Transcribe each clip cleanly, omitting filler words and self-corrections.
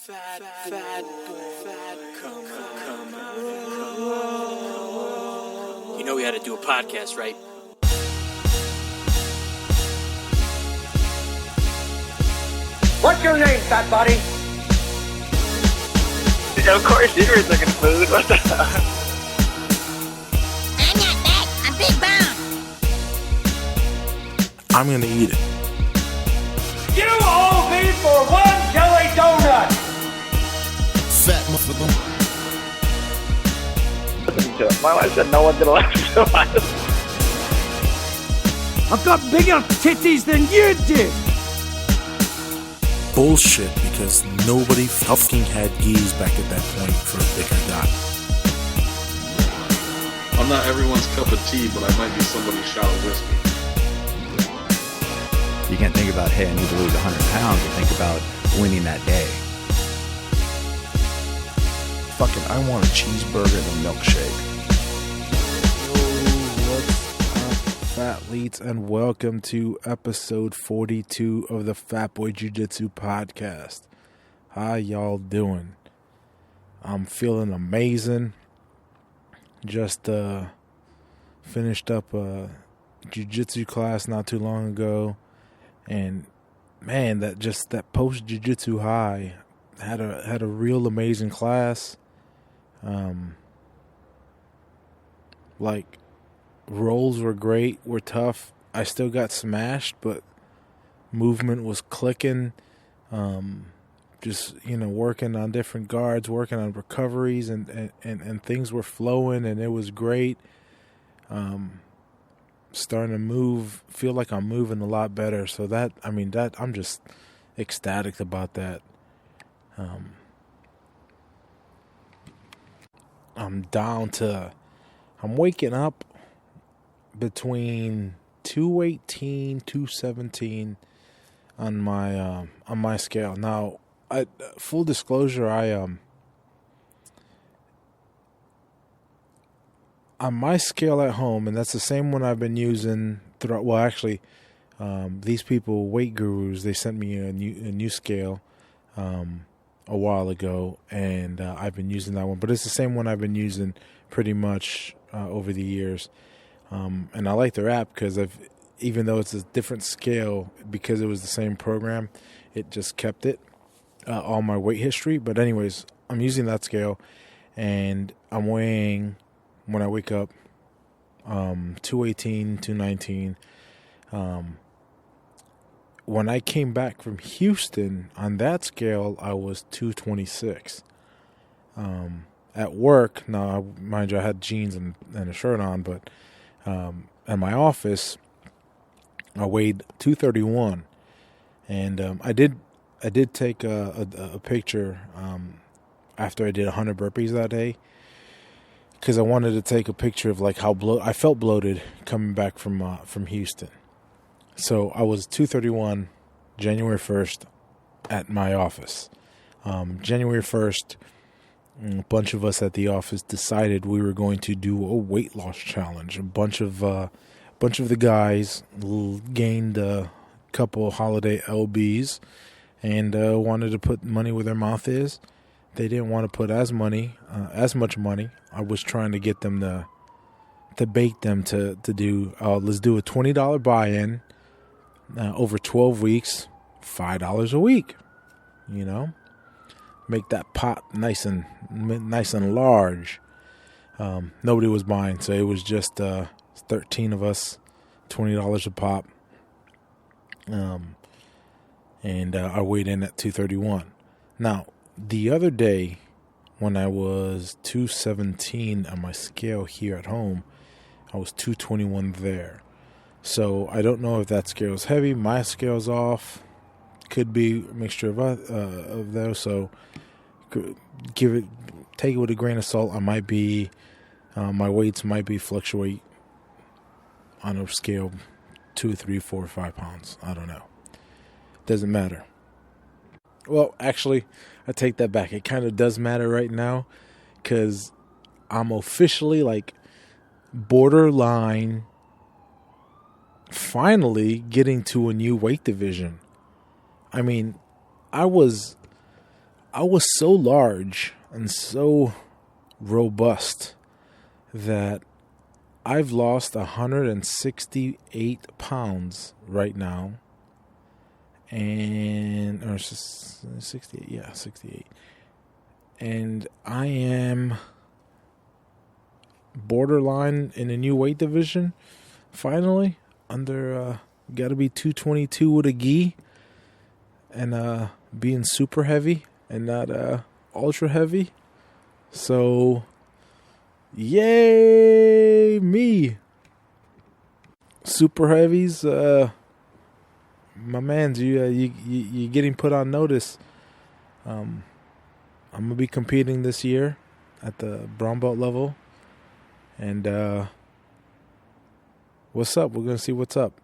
You know we had to do a podcast, right? What's your name, fat body? Of course you were looking food. What the hell? I'm not fat, I'm big bone. I'm gonna eat it. You owe me for one jelly donut! Fat motherfucker. Listen to it. My wife said no one's gonna listen to us. I've got bigger titties than you do! Bullshit, because nobody fucking had geese back at that point for a bigger guy. I'm not everyone's cup of tea, but I might be somebody's shot of whiskey. You can't think about, hey, I need to lose 100 pounds, and think about winning that day. Fucking, I want a cheeseburger and a milkshake. Yo, what's up, fat leets, and welcome to episode 42 of the Fat Boy Jiu-Jitsu podcast. How y'all doing? I'm feeling amazing. Just finished up a jiu-jitsu class not too long ago. And man, that post jiu-jitsu high had a real amazing class. Like rolls were great, were tough. I still got smashed, but movement was clicking. Just working on different guards, working on recoveries, and things were flowing, and it was great. Starting to move, feel like I'm moving a lot better. So that I'm just ecstatic about that. I'm waking up between 218, 217 on my scale. Now, full disclosure, on my scale at home, and that's the same one I've been using throughout. Well, actually, these people, Weight Gurus, they sent me a new scale a while ago, and I've been using that one. But it's the same one I've been using pretty much over the years. And I like their app because even though it's a different scale, because it was the same program, it just kept it all my weight history. But anyways, I'm using that scale, and I'm weighing, when I wake up, 218, 219. When I came back from Houston, on that scale, I was 226. At work, now, mind you, I had jeans and a shirt on, but at my office, I weighed 231. And I did take a picture after I did 100 burpees that day, because I wanted to take a picture of like how I felt bloated coming back from Houston. So I was 231 January 1st at my office. January 1st, a bunch of us at the office decided we were going to do a weight loss challenge. A bunch of the guys gained a couple holiday LBs and wanted to put money where their mouth is. They didn't want to put as much money. I was trying to get them to bait them to do, let's do a $20 buy-in over 12 weeks, $5 a week, make that pot nice and large. Nobody was buying, so it was just 13 of us, $20 a pop. And I weighed in at 231. Now, the other day, when I was 217 on my scale here at home, I was 221 there. So I don't know if that scale is heavy. My scale's off. Could be a mixture of those. So take it with a grain of salt. I might be, my weights might be fluctuate on a scale 2, 3, 4, 5 pounds. I don't know. Doesn't matter. Well, actually, I take that back. It kind of does matter right now, because I'm officially like borderline finally getting to a new weight division. I mean, I was I was so large and so robust that I've lost 168 pounds right now. And, or 68, yeah, 68. And I am borderline in a new weight division, finally, under, gotta be 222 with a gi, and, being super heavy and not, ultra heavy. So, yay me. Super heavies, my man, you getting put on notice. I'm gonna be competing this year at the brown belt level, and what's up? We're gonna see what's up.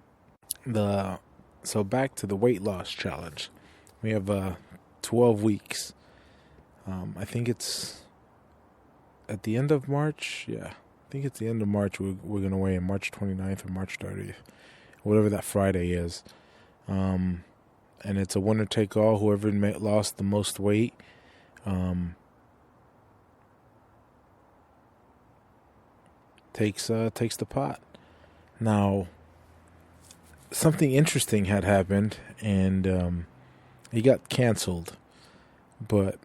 So back to the weight loss challenge. We have 12 weeks. I think it's at the end of March. Yeah, I think it's the end of March. We're gonna weigh in March 29th or March 30th, whatever that Friday is. And it's a winner take all. Whoever lost the most weight, takes the pot. Now, something interesting had happened, and he got canceled, but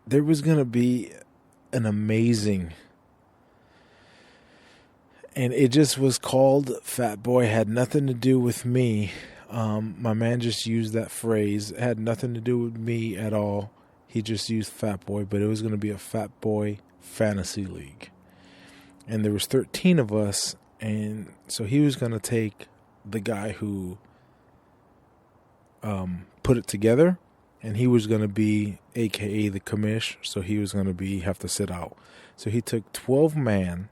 there was gonna be an amazing. And it just was called Fat Boy. Had nothing to do with me. My man just used that phrase. It had nothing to do with me at all. He just used Fat Boy, but it was going to be a Fat Boy Fantasy League. And there was 13 of us, and so he was going to take the guy who put it together, and he was going to be AKA the commish, so he was going to have to sit out. So he took 12 man,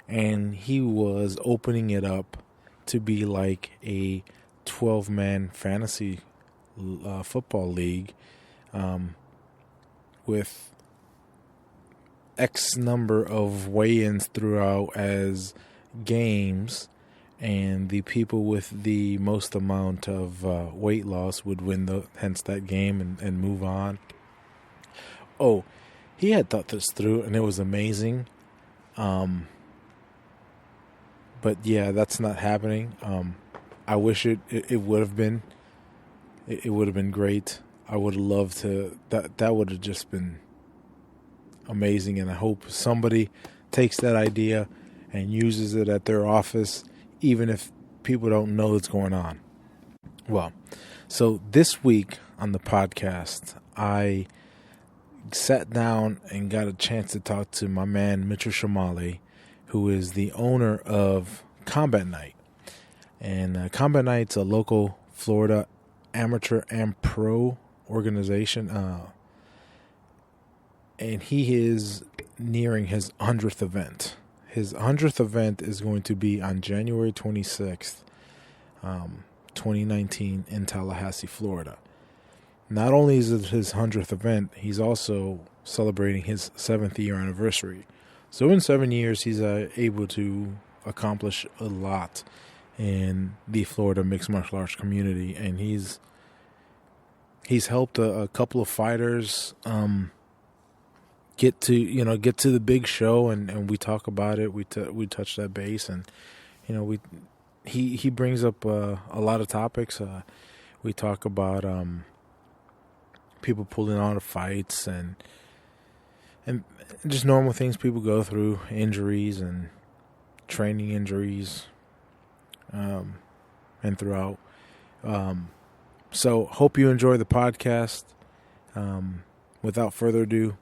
and he was opening it up to be like a 12-man fantasy football league with X number of weigh-ins throughout as games, and the people with the most amount of weight loss would win hence that game and move on. Oh, he had thought this through, and it was amazing. But yeah, that's not happening. I wish it would have been. It would have been great. I would have loved to. That would have just been amazing. And I hope somebody takes that idea and uses it at their office, even if people don't know what's going on. Well, so this week on the podcast, I sat down and got a chance to talk to my man Mitchell Chamale, who is the owner of Combat Night. And Combat Night's a local Florida amateur and pro organization. And he is nearing his 100th event. His 100th event is going to be on January 26th, 2019 in Tallahassee, Florida. Not only is it his 100th event, he's also celebrating his 7th year anniversary. So in 7 years, he's able to accomplish a lot in the Florida mixed martial arts community, and he's helped a couple of fighters get to the big show, and we talk about it. We touch that base, and he brings up a lot of topics. We talk about people pulling out of fights and just normal things people go through, injuries and training injuries, and throughout. So hope you enjoy the podcast. Without further ado,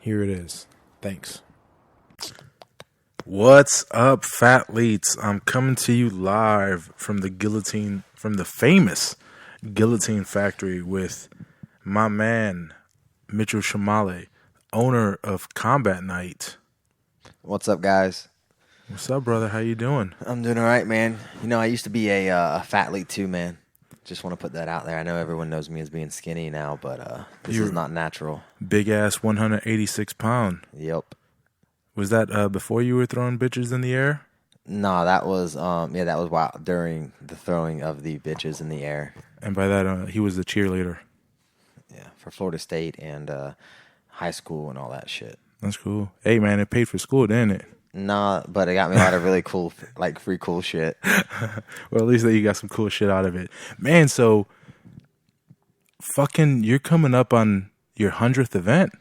here it is. Thanks. What's up, Fatleets? I'm coming to you live from the famous Guillotine Factory with my man, Mitchell Chamale, owner of Combat Night. What's up, guys? What's up, brother? How you doing? I'm doing all right, man. I used to be a fatleet too, man. Just want to put that out there. I know everyone knows me as being skinny now, but this is not natural. Big ass 186 pound. Yep. Was that before you were throwing bitches in the air? No, that was during the throwing of the bitches in the air. And by that, he was the cheerleader. Yeah, for Florida State and high school and all that shit. That's cool. Hey, man, it paid for school, didn't it? Nah, but it got me a lot of really cool, like free cool shit. Well, at least that you got some cool shit out of it. Man, so fucking you're coming up on your 100th event.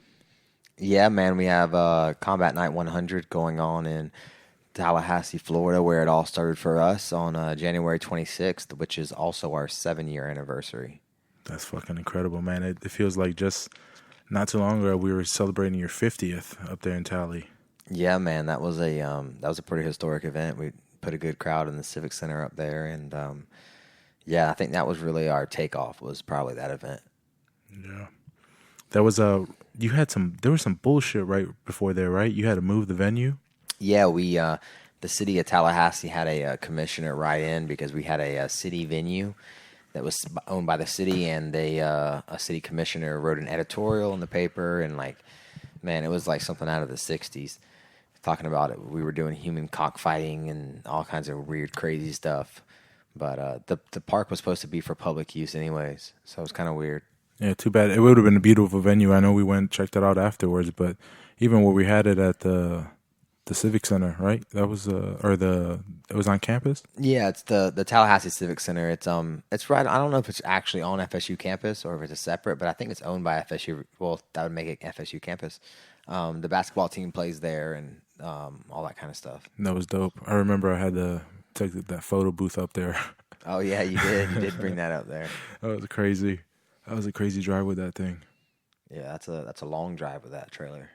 Yeah, man, we have Combat Night 100 going on in Tallahassee, Florida, where it all started for us on January 26th, which is also our 7-year anniversary. That's fucking incredible, man. It feels like just not too long ago we were celebrating your 50th up there in Tally. Yeah, man, that was a pretty historic event. We put a good crowd in the Civic Center up there, and yeah, I think that was really our takeoff. Was probably that event. Yeah, there was there was some bullshit right before there, right? You had to move the venue. Yeah, the city of Tallahassee had a commissioner write in because we had a city venue that was owned by the city, and a city commissioner wrote an editorial in the paper, and like, man, it was like something out of the 60s. Talking about it, we were doing human cockfighting and all kinds of weird, crazy stuff. But the park was supposed to be for public use anyways, so it was kind of weird. Yeah, too bad. It would have been a beautiful venue. I know we went and checked it out afterwards, but even where we had it at the Civic Center, right? That was it was on campus. Yeah, it's the Tallahassee Civic Center. It's right. I don't know if it's actually on FSU campus or if it's a separate, but I think it's owned by FSU. Well, that would make it FSU campus. The basketball team plays there and all that kind of stuff. That was dope. I remember I had to take that photo booth up there. Oh yeah, you did. You did bring that up there. That was crazy. That was a crazy drive with that thing. Yeah, that's a long drive with that trailer.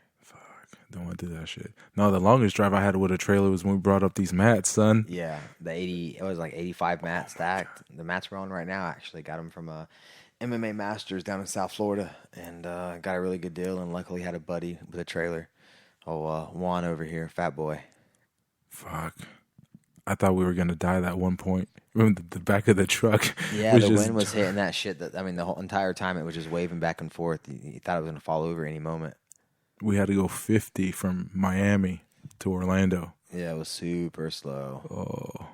Don't want to do that shit. No, the longest drive I had with a trailer was when we brought up these mats, son. Yeah, it was like 85 mats stacked. The mats we're on right now, I actually got them from MMA Masters down in South Florida, and got a really good deal, and luckily had a buddy with a trailer. Juan over here, fat boy. Fuck. I thought we were going to die that one point. Remember the back of the truck? Yeah, the wind was hitting that shit. The whole entire time it was just waving back and forth. You thought it was going to fall over any moment. We had to go 50 from Miami to Orlando. Yeah, it was super slow. Oh,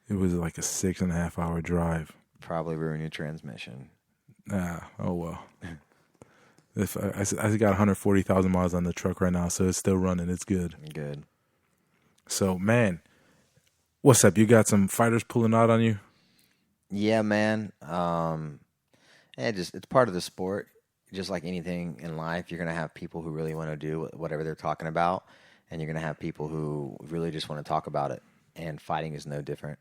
it was like a 6.5 hour drive. Probably ruined your transmission. Oh well. If I got 140,000 miles on the truck right now, so it's still running. It's good. Good. So, man, what's up? You got some fighters pulling out on you? Yeah, man. It's part of the sport. Just like anything in life, you're going to have people who really want to do whatever they're talking about, and you're going to have people who really just want to talk about it, and fighting is no different.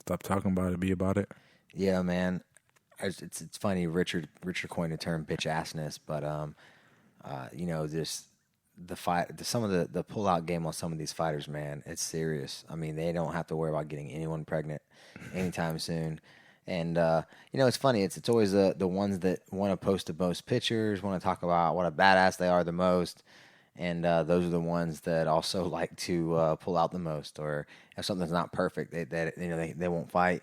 Stop talking about it, be about it. Yeah, man. It's funny, Richard coined the term bitch assness, but just the fight, some of the pull out game on some of these fighters, man, it's serious. I mean, they don't have to worry about getting anyone pregnant anytime soon. And it's funny. It's always the ones that want to post the most pictures, want to talk about what a badass they are the most, and those are the ones that also like to pull out the most. Or if something's not perfect, they won't fight.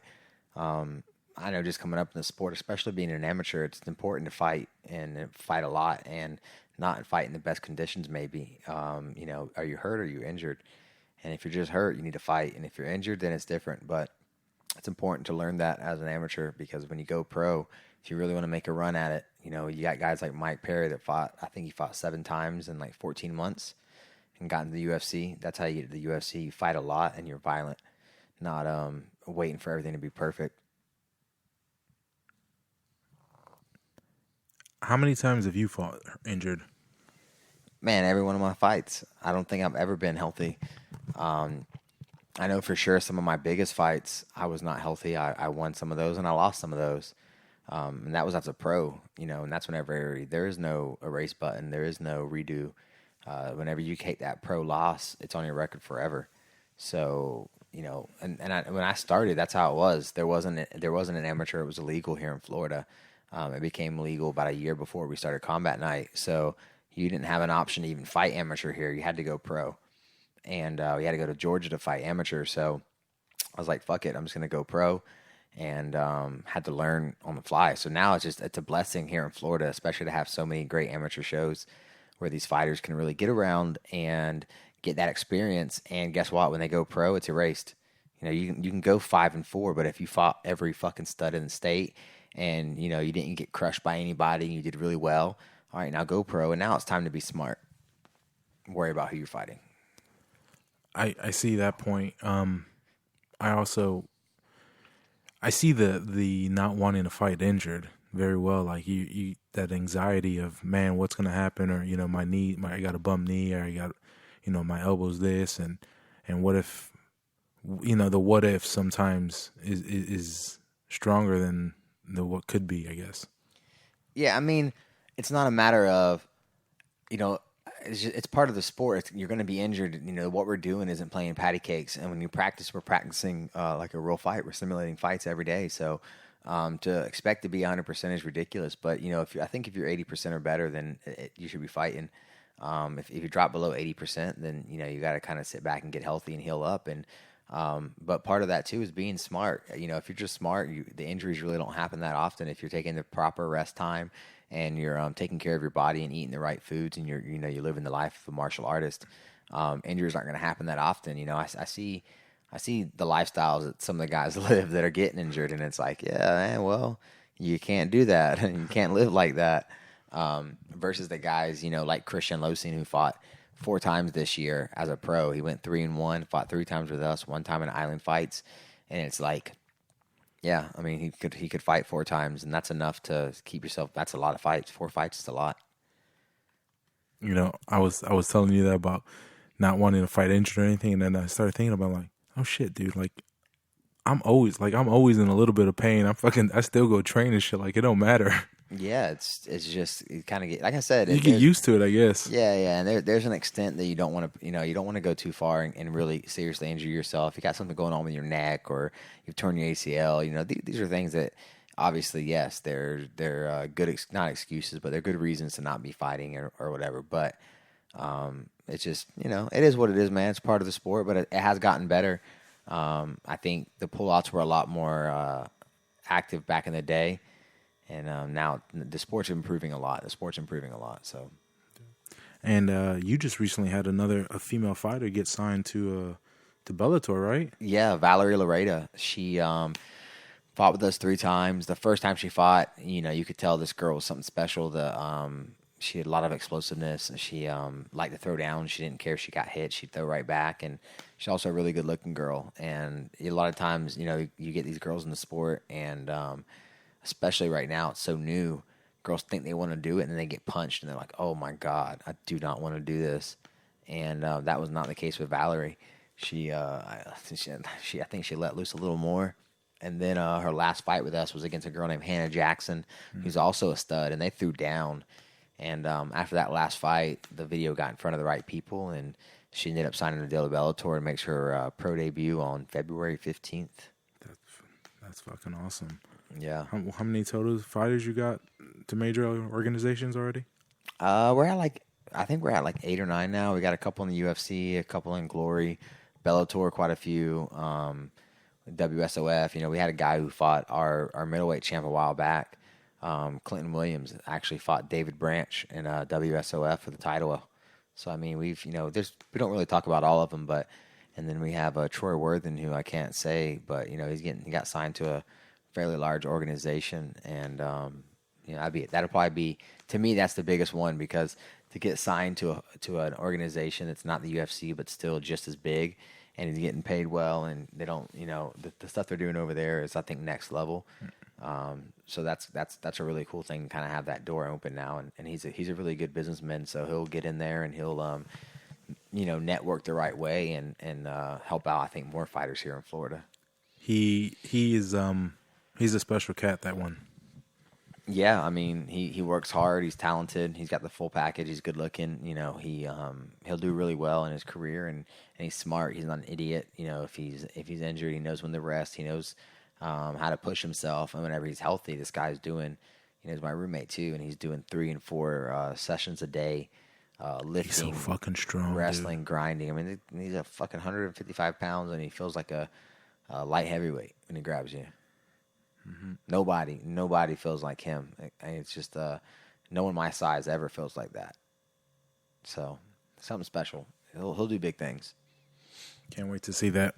I know, just coming up in the sport, especially being an amateur, it's important to fight and fight a lot, and not fight in the best conditions. Maybe are you hurt or are you injured? And if you're just hurt, you need to fight, and if you're injured, then it's different. But it's important to learn that as an amateur, because when you go pro, if you really want to make a run at it, you got guys like Mike Perry that fought, I think he fought 7 times in like 14 months and got into the UFC. That's how you get to the UFC. You fight a lot and you're violent, not waiting for everything to be perfect. How many times have you fought injured? Man, every one of my fights. I don't think I've ever been healthy. I know for sure some of my biggest fights, I was not healthy. I won some of those and I lost some of those. And that was as a pro, and that's whenever there is no erase button. There is no redo. Whenever you take that pro loss, it's on your record forever. So, when I started, that's how it was. There wasn't an amateur. It was illegal here in Florida. It became legal about a year before we started Combat Night. So you didn't have an option to even fight amateur here. You had to go pro. And we had to go to Georgia to fight amateur. So I was like, fuck it, I'm just going to go pro. And had to learn on the fly. So now it's a blessing here in Florida, especially to have so many great amateur shows where these fighters can really get around and get that experience. And guess what? When they go pro, it's erased. You can go 5-4, but if you fought every fucking stud in the state and you didn't get crushed by anybody. You did really well. All right, now go pro, and now it's time to be smart. Worry about who you're fighting. I see that point. I see the not wanting to fight injured very well. Like you that anxiety of, man, what's gonna happen, or my knee, I got a bum knee, or I got my elbow's this, and what if the what if sometimes is stronger than the what could be, I guess. Yeah, I mean, it's not a matter of it's part of the sport. You're going to be injured. What we're doing isn't playing patty cakes. And when you practice, we're practicing like a real fight. We're simulating fights every day. So to expect to be 100% is ridiculous. But I think if you're 80% or better, then you should be fighting. If you drop below 80%, then you got to kind of sit back and get healthy and heal up. And but part of that too is being smart. If you're just smart, the injuries really don't happen that often. If you're taking the proper rest time, and you're taking care of your body and eating the right foods, and you're living the life of a martial artist, injuries aren't going to happen that often. I see the lifestyles that some of the guys live that are getting injured, and it's like, yeah, man, well, you can't do that, and you can't live like that. Versus the guys, like Christian Losing, who fought 4 times this year as a pro. He went 3-1, fought 3 times with us, 1 time in Island Fights, and it's like, yeah, I mean, he could fight 4 times, and that's enough to keep yourself. That's a lot of fights. 4 fights is a lot. I was telling you that about not wanting to fight injured or anything, and then I started thinking about, like, oh shit, dude, like I'm always in a little bit of pain. I still go train and shit. Like, it don't matter. Yeah, it's just you kind of get, like I said, you get used to it, I guess. Yeah, and there's an extent that you don't want to, you don't want to go too far and really seriously injure yourself. You got something going on with your neck, or you've torn your ACL. These are things that obviously, yes, they're good, not excuses, but they're good reasons to not be fighting or whatever. But it's just it is what it is, man. It's part of the sport, but it has gotten better. I think the pullouts were a lot more active back in the day. And now the sport's improving a lot. So, and you just recently had a female fighter get signed to Bellator, right? Yeah, Valerie Lareda. She fought with us 3 times. The first time she fought, you could tell this girl was something special. She had a lot of explosiveness. She liked to throw down. She didn't care if she got hit. She'd throw right back. And she's also a really good-looking girl. And a lot of times, you get these girls in the sport, and especially right now, it's so new. Girls think they want to do it, and then they get punched, and they're like, "Oh my God, I do not want to do this." And that was not the case with Valerie. I think she let loose a little more. And then her last fight with us was against a girl named Hannah Jackson, who's also a stud, and they threw down. And after that last fight, the video got in front of the right people, and she ended up signing a deal with Bellator and makes her pro debut on February 15th. That's fucking awesome. Yeah. How many total fighters you got to major organizations already? I think we're at like 8 or 9 now. We got a couple in the UFC, a couple in Glory, Bellator, quite a few. WSOF. We had a guy who fought our middleweight champ a while back. Clinton Williams actually fought David Branch in WSOF for the title. So I mean, we don't really talk about all of them, and then we have Troy Worthen, who I can't say, but he got signed to a fairly large organization, and that'll probably be, to me, that's the biggest one, because to get signed to an organization that's not the UFC but still just as big, and he's getting paid well, and they don't, the stuff they're doing over there is, I think, next level. So that's a really cool thing to kind of have that door open now, and he's a really good businessman, so he'll get in there and he'll network the right way and help out, I think, more fighters here in Florida. He is he's a special cat, that one. Yeah, I mean, he works hard. He's talented. He's got the full package. He's good looking. He'll do really well in his career, and he's smart. He's not an idiot. If he's injured, he knows when to rest. He knows how to push himself. And whenever he's healthy, this guy's doing. He's my roommate too, and he's doing 3 and 4 sessions a day, lifting. He's so fucking strong, wrestling, dude. Grinding. I mean, he's a fucking 155 pounds, and he feels like a light heavyweight when he grabs you. Mm-hmm. Nobody feels like him. It's just no one my size ever feels like that. So something special. He'll do big things. Can't wait to see that.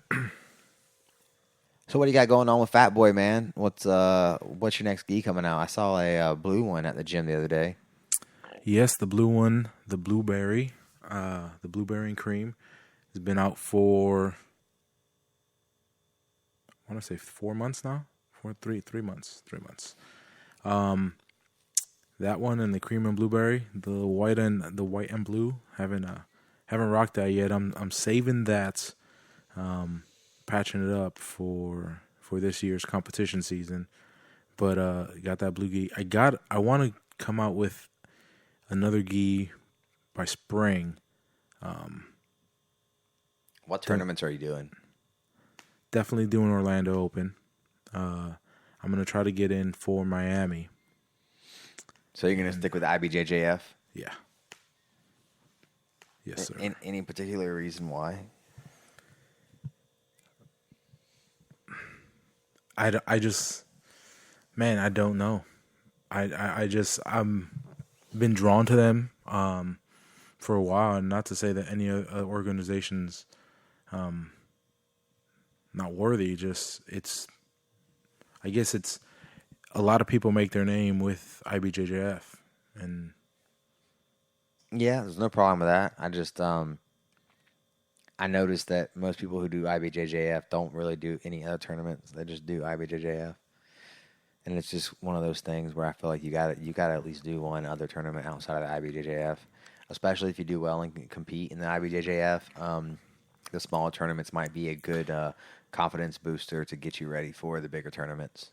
So what do you got going on with Fat Boy, man? What's your next gi coming out? I saw a blue one at the gym the other day. Yes, the blue one, the blueberry and cream, has been out for, I want to say 4 months now, 3 months. That one and the cream and blueberry, the white and blue, haven't rocked that yet. I'm saving that, patching it up for this year's competition season. But got that blue gi. I want to come out with another gi by spring. What tournaments are you doing? Definitely doing Orlando Open. I'm gonna try to get in for Miami. So you're gonna stick with IBJJF? Yeah. Yes, sir. Any particular reason why? I just, man, I don't know. I'm been drawn to them for a while, and not to say that any other organizations not worthy. Just I guess it's a lot of people make their name with IBJJF, and Yeah, there's no problem with that. I just I noticed that most people who do IBJJF don't really do any other tournaments. They just do IBJJF. And it's just one of those things where I feel like you got to at least do one other tournament outside of the IBJJF, especially if you do well and can compete in the IBJJF. The smaller tournaments might be a good confidence booster to get you ready for the bigger tournaments.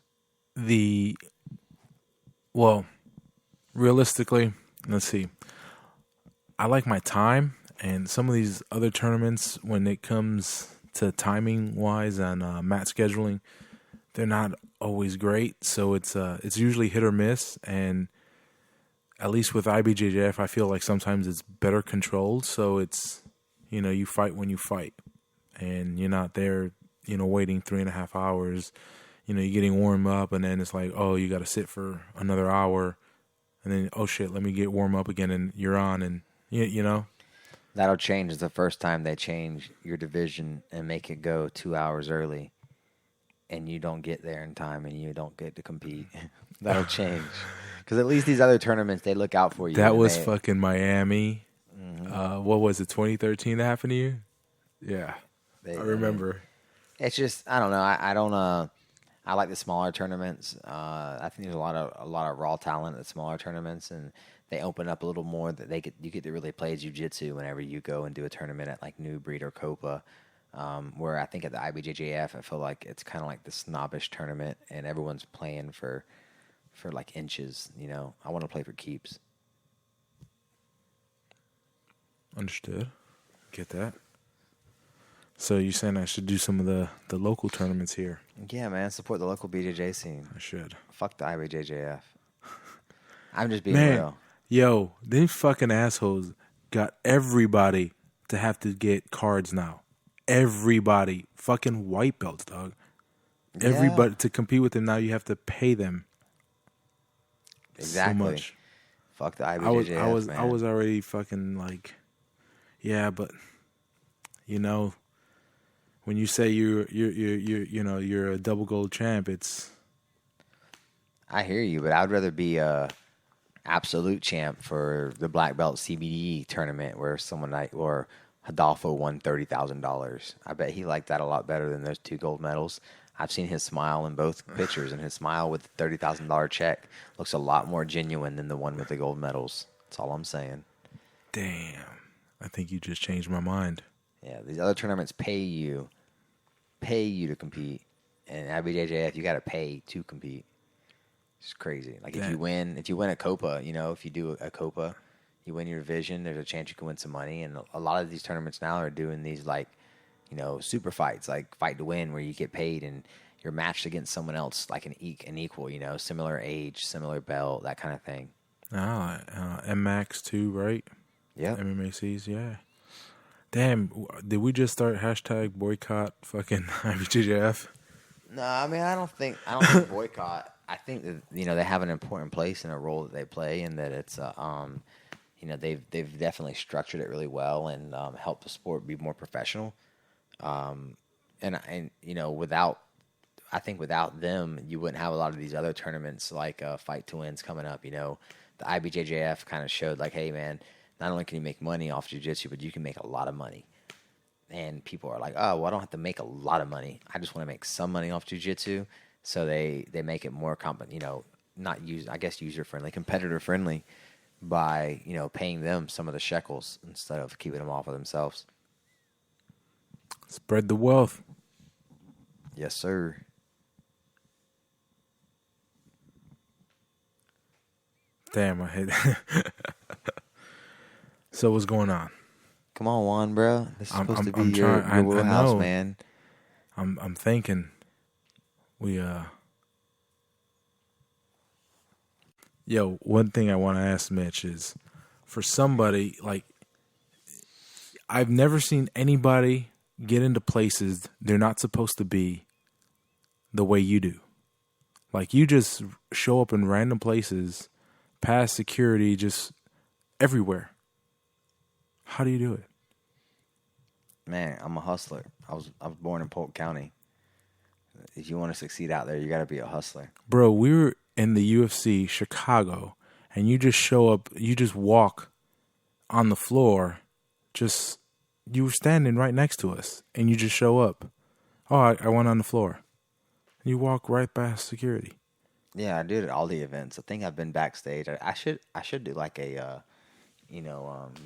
Well, realistically, let's see. I like my time, and some of these other tournaments, when it comes to timing wise and mat scheduling, they're not always great. So it's usually hit or miss, and at least with IBJJF, I feel like sometimes it's better controlled. So it's, you fight when you fight, and you're not there, waiting 3.5 hours. You're getting warmed up, and then it's like, oh, you got to sit for another hour, and then, oh shit, let me get warm up again, and you're on, and That'll change the first time they change your division and make it go 2 hours early, and you don't get there in time, and you don't get to compete. That'll change, because at least these other tournaments, they look out for you. That was fucking Miami. Mm-hmm. What was it, 2013 that happened to you? Yeah, I remember. It's just, I don't know. I don't. I like the smaller tournaments. I think there's a lot of raw talent at the smaller tournaments, and they open up a little more that you get to really play jiu-jitsu whenever you go and do a tournament at like New Breed or Copa. Where I think at the IBJJF, I feel like it's kind of like the snobbish tournament, and everyone's playing for like inches. I want to play for keeps. Understood. Get that. So you're saying I should do some of the local tournaments here? Yeah, man. Support the local BJJ scene. I should. Fuck the IBJJF. I'm just being real. Yo, them fucking assholes got everybody to have to get cards now. Everybody. Fucking white belts, dog. Yeah. Everybody. To compete with them now, you have to pay them. Exactly. So much. Fuck the IBJJF, man. I was already fucking like, yeah, but when you say you're a double gold champ, it's. I hear you, but I'd rather be a absolute champ for the black belt CBD tournament where someone or Hidalgo won $30,000. I bet he liked that a lot better than those 2 gold medals. I've seen his smile in both pictures, and his smile with the $30,000 check looks a lot more genuine than the one with the gold medals. That's all I'm saying. Damn, I think you just changed my mind. Yeah, these other tournaments pay you to compete, and IBJJF you got to pay to compete. It's crazy. Like if you win a Copa, if you do a Copa, you win your division, there's a chance you can win some money. And a lot of these tournaments now are doing these like, super fights, like fight to win, where you get paid and you're matched against someone else, like an equal, similar age, similar belt, that kind of thing. MMAX too, right? Yeah. MMACs, yeah. Damn, did we just start hashtag boycott fucking IBJJF? No, I mean I don't think boycott. I think that they have an important place and a role that they play, and that it's they've definitely structured it really well and helped the sport be more professional. And without I think without them, you wouldn't have a lot of these other tournaments like Fight to Win's coming up. You know, the IBJJF kind of showed like, hey man, not only can you make money off jiu-jitsu, but you can make a lot of money. And people are like, oh, well, I don't have to make a lot of money. I just want to make some money off jiu-jitsu. So they make it more not user-friendly, competitor-friendly by, paying them some of the shekels instead of keeping them all for themselves. Spread the wealth. Yes, sir. Damn, I hate So what's going on? Come on, Juan, bro. This is supposed to be your I wheelhouse, know. man. I'm thinking Yo, one thing I want to ask Mitch is, for somebody like, I've never seen anybody get into places they're not supposed to be the way you do. Like, you just show up in random places, past security, just everywhere. How do you do it? Man, I'm a hustler. I was born in Polk County. If you want to succeed out there, you got to be a hustler. Bro, we were in the UFC Chicago, and you just show up, you just walk on the floor, you were standing right next to us, and you just show up. Oh, I went on the floor. You walk right past security. Yeah, I do it at all the events. I think I've been backstage. I should do like a,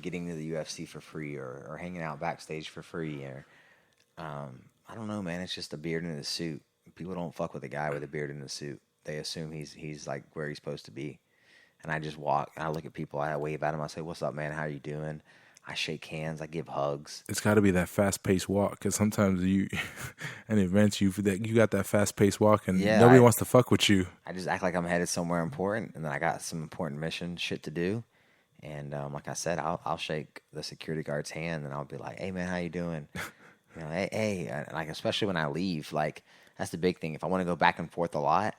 getting to the UFC for free or hanging out backstage for free. Or I don't know, man. It's just a beard and a suit. People don't fuck with a guy with a beard and a suit. They assume he's like where he's supposed to be. And I just walk. I look at people. I wave at them. I say, "What's up, man? How you doing?" I shake hands. I give hugs. It's got to be that fast-paced walk, because sometimes in events you got that fast-paced walk, and nobody wants to fuck with you. I just act like I'm headed somewhere important, and then I got some important mission shit to do. And like I said, I'll shake the security guard's hand, and I'll be like, "Hey, man, how you doing?" Hey, like, especially when I leave, like, that's the big thing. If I want to go back and forth a lot,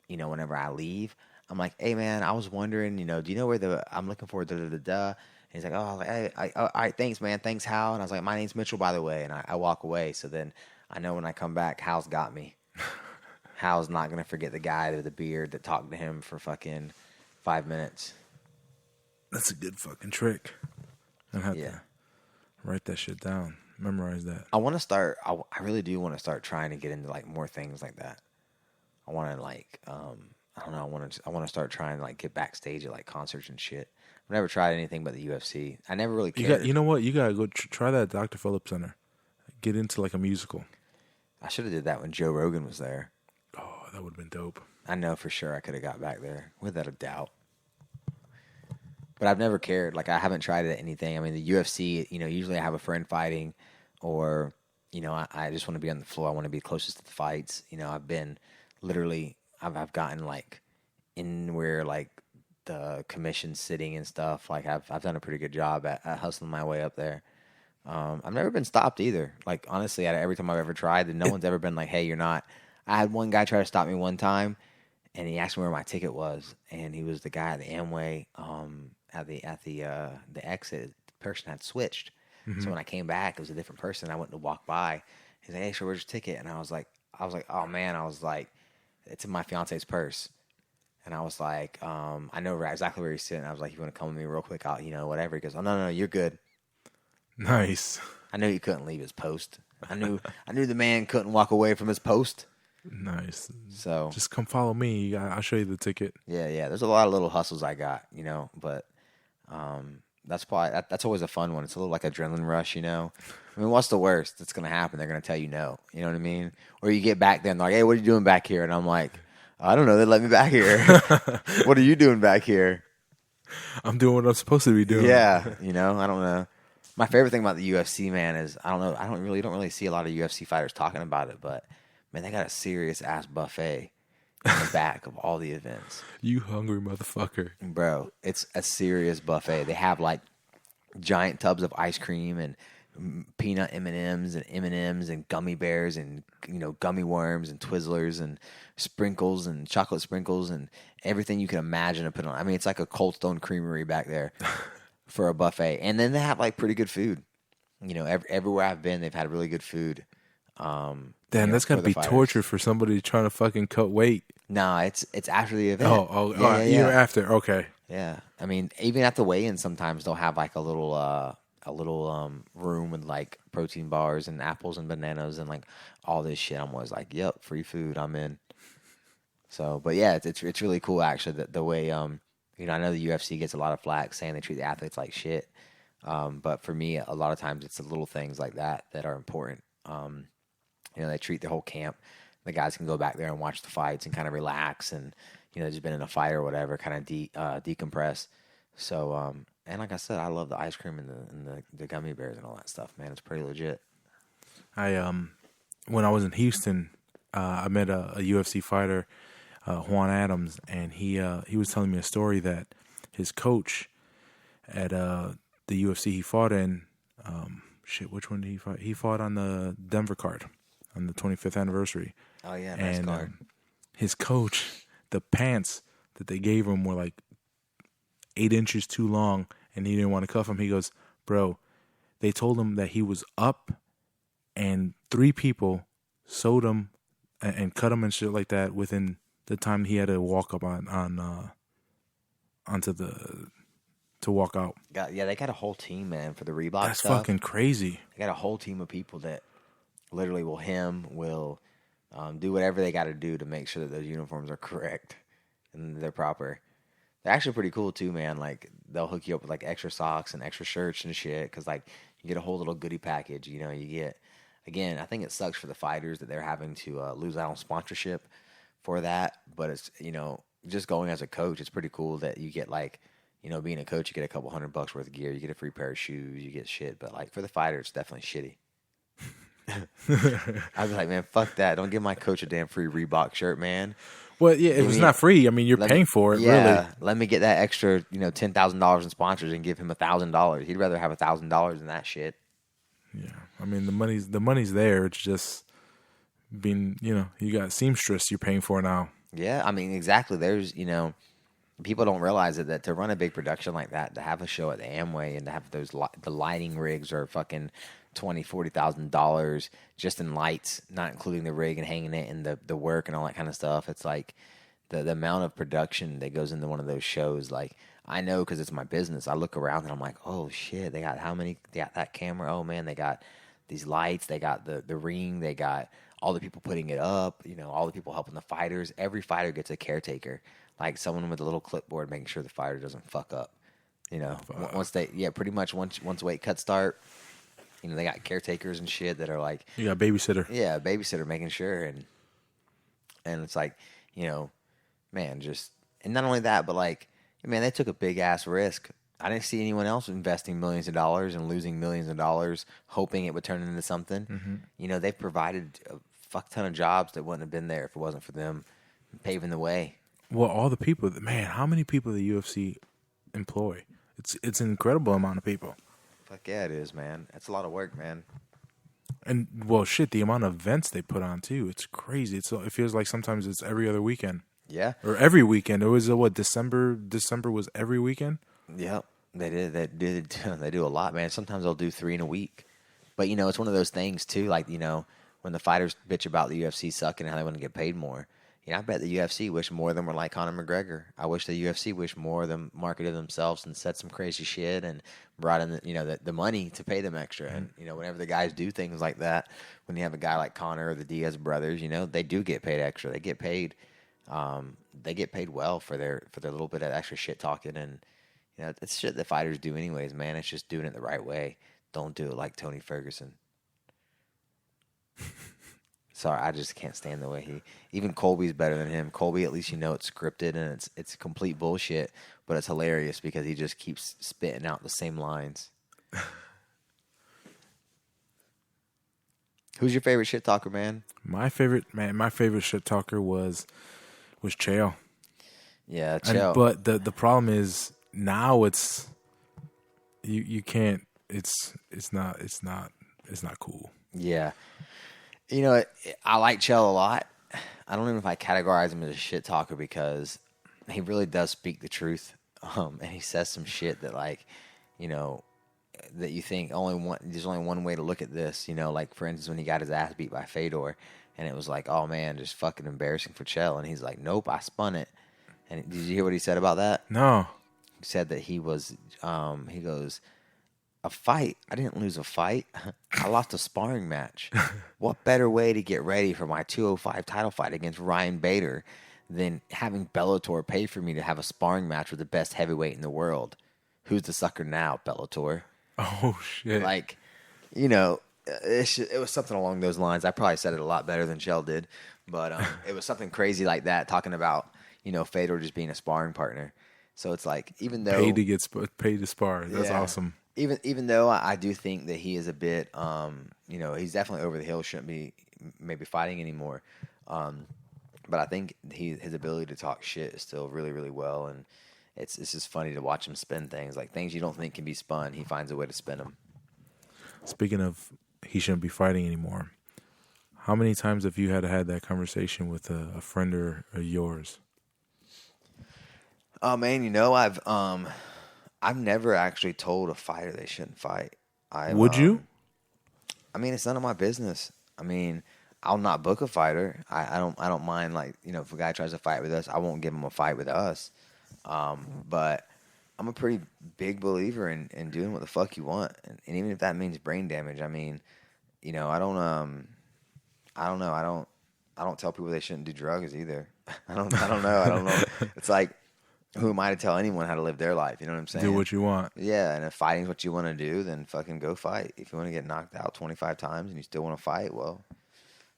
whenever I leave, I'm like, "Hey, man, I was wondering, do you know where I'm looking for da-da-da-da?" And he's like, "Oh, hey, all right, thanks, man. Thanks, Hal." And I was like, "My name's Mitchell, by the way." And I walk away. So then I know when I come back, Hal's got me. Hal's not going to forget the guy with the beard that talked to him for fucking 5 minutes. That's a good fucking trick. I have to write that shit down. Memorize that. I want to start. I really do want to start trying to get into like more things like that. I want to like, I don't know. I want to start trying to like get backstage at like concerts and shit. I've never tried anything but the UFC. I never really cared. You know what? You gotta go try that at Dr. Phillips Center. Get into like a musical. I should have did that when Joe Rogan was there. Oh, that would have been dope. I know for sure I could have got back there without a doubt. But I've never cared. Like, I haven't tried it at anything. I mean, the UFC, usually I have a friend fighting, or, I just want to be on the floor. I want to be closest to the fights. I've been literally, I've gotten like in where like the commission's sitting and stuff. Like, I've done a pretty good job at hustling my way up there. I've never been stopped either. Like, honestly, every time I've ever tried, and no one's ever been like, "Hey, you're not." I had one guy try to stop me one time, and he asked me where my ticket was, and he was the guy at the Amway. At the exit, the person had switched. Mm-hmm. So when I came back, it was a different person. I went to walk by. He's like, "Hey, sure, where's your ticket?" And I was like, "Oh man," I was like, "It's in my fiance's purse." And I was like, "I know exactly where he's sitting." I was like, "You want to come with me real quick? I'll, whatever." He goes, "Oh no, you're good." Nice. I knew he couldn't leave his post. I knew the man couldn't walk away from his post. Nice. So just come follow me. I'll show you the ticket. Yeah. There's a lot of little hustles I got, but. That's always a fun one. It's a little like adrenaline rush, I mean, what's the worst that's gonna happen? They're gonna tell you no. You know what I mean? Or you get back there and they're like, "Hey, what are you doing back here?" And I'm like, "I don't know. They let me back here." "What are you doing back here?" "I'm doing what I'm supposed to be doing." Yeah, I don't know. My favorite thing about the UFC, man, is I don't know. I don't really see a lot of UFC fighters talking about it, but man, they got a serious ass buffet in the back of all the events. You hungry motherfucker. Bro, it's a serious buffet. They have like giant tubs of ice cream and peanut M&Ms and gummy bears and gummy worms and Twizzlers and sprinkles and chocolate sprinkles and everything you can imagine to put on. I mean, it's like a Cold Stone Creamery back there for a buffet. And then they have like pretty good food. Everywhere I've been, they've had really good food. Damn, you know, that's gotta for the be fighters. torture for somebody trying to fucking cut weight. No, it's after the event. Oh, yeah, yeah, even yeah. after. Okay. Yeah, I mean, even at the weigh-in, sometimes they'll have like a little room with like protein bars and apples and bananas and like all this shit. I'm always like, yep, free food, I'm in. So, but yeah, it's really cool actually that the way you know, I know the UFC gets a lot of flack saying they treat the athletes like shit, but for me, a lot of times it's the little things like that that are important. You know, they treat the whole camp. The guys can go back there and watch the fights and kind of relax and, you know, just been in a fight or whatever, kind of decompress. So, and like I said, I love the ice cream and the gummy bears and all that stuff, man. It's pretty legit. When I was in Houston, I met a UFC fighter, Juan Adams, and he was telling me a story that his coach at the UFC he fought in, which one did he fight? He fought on the Denver card on the 25th anniversary. Oh yeah, nice and card. His coach, the pants that they gave him were like 8 inches too long, and he didn't want to cuff him. He goes, bro, they told him that he was up, and 3 people sewed him and cut him and shit like that within the time he had to walk up onto to walk out. Yeah, they got a whole team, man, for the Reebok That's stuff. fucking crazy. They got a whole team of people that literally will do whatever they got to do to make sure that those uniforms are correct and they're proper. They're actually pretty cool too, man. Like they'll hook you up with like extra socks and extra shirts and shit because like you get a whole little goodie package. You know, you get, again, I think it sucks for the fighters that they're having to lose out on sponsorship for that. But it's, you know, just going as a coach, it's pretty cool that you get like, you know, being a coach, you get a couple $100 worth of gear, you get a free pair of shoes, you get shit. But like for the fighter, it's definitely shitty. I'd be like, man, fuck that. Don't give my coach a damn free Reebok shirt, man. Well, yeah, it was not free. I mean, you're paying for it, really. Let me get that extra, you know, $10,000 in sponsors and give him $1,000. He'd rather have $1,000 than that shit. Yeah, I mean, the money's there. It's just being, you know, you got seamstress you're paying for now. Yeah, I mean, exactly. There's, you know, people don't realize it, that to run a big production like that, to have a show at the Amway and to have those the lighting rigs are fucking $20,000-$40,000 just in lights, not including the rig and hanging it and the work and all that kind of stuff. It's like the amount of production that goes into one of those shows. Like I know because it's my business. I look around and I'm like, oh shit, they got how many? They got that camera. Oh man, they got these lights. They got the ring. They got all the people putting it up. You know, all the people helping the fighters. Every fighter gets a caretaker, like someone with a little clipboard making sure the fighter doesn't fuck up. You know, pretty much once weight cuts start. You know, they got caretakers and shit that are like... You got a babysitter. Yeah, a babysitter making sure. And it's like, you know, man, just... And not only that, but like, man, they took a big-ass risk. I didn't see anyone else investing millions of dollars and losing millions of dollars, hoping it would turn into something. Mm-hmm. You know, they've provided a fuck ton of jobs that wouldn't have been there if it wasn't for them paving the way. Well, all the people... Man, how many people the UFC employ? It's an incredible amount of people. Fuck yeah, it is, man. That's a lot of work, man. And, well, shit, the amount of events they put on, too. It's crazy. It feels like sometimes it's every other weekend. Yeah. Or every weekend. It was, December? December was every weekend? Yep. They do a lot, man. Sometimes they'll do 3 in a week. But, you know, it's one of those things, too, like, you know, when the fighters bitch about the UFC sucking and how they want to get paid more. You know, I bet the UFC wish more of them were like Conor McGregor. I wish the UFC wished more of them marketed themselves and said some crazy shit and brought in, the money to pay them extra. Mm-hmm. And, you know, whenever the guys do things like that, when you have a guy like Conor or the Diaz brothers, you know, they do get paid extra. They get paid well for their little bit of extra shit talking. And, you know, it's shit that fighters do anyways, man. It's just doing it the right way. Don't do it like Tony Ferguson. Sorry, I just can't stand the way even Colby's better than him. Colby, at least you know it's scripted and it's complete bullshit, but it's hilarious because he just keeps spitting out the same lines. Who's your favorite shit talker, man? My favorite shit talker was Chael. Yeah, Chael. But the problem is now it's you can't. It's not cool. Yeah. You know, I like Chael a lot. I don't even know if I categorize him as a shit talker because he really does speak the truth. And he says some shit that, like, you know, that you think there's only one way to look at this. Like for instance, when he got his ass beat by Fedor, and it was like, oh man, just fucking embarrassing for Chael, and he's like, nope, I spun it. And did you hear what he said about that? No. He said that he goes, a fight. I didn't lose a fight. I lost a sparring match. What better way to get ready for my 205 title fight against Ryan Bader than having Bellator pay for me to have a sparring match with the best heavyweight in the world? Who's the sucker now, Bellator? Oh, shit. Like, it was something along those lines. I probably said it a lot better than Shell did, but it was something crazy like that, talking about, Fedor just being a sparring partner. So it's like, even though paid to spar. That's awesome. Even though I do think that he is a bit, he's definitely over the hill, shouldn't be maybe fighting anymore. But I think his ability to talk shit is still really, really well, and it's just funny to watch him spin things. Like things you don't think can be spun, he finds a way to spin them. Speaking of, he shouldn't be fighting anymore. How many times have you had that conversation with a friend or yours? Oh man, I've never actually told a fighter they shouldn't fight. Would you? I mean, it's none of my business. I mean, I'll not book a fighter. I don't mind, like, if a guy tries to fight with us, I won't give him a fight with us. But I'm a pretty big believer in doing what the fuck you want, and even if that means brain damage. I mean, I don't know. I don't tell people they shouldn't do drugs either. I don't know. It's like, who am I to tell anyone how to live their life? You know what I'm saying? Do what you want. Yeah, and if fighting's what you want to do, then fucking go fight. If you want to get knocked out 25 times and you still want to fight, well,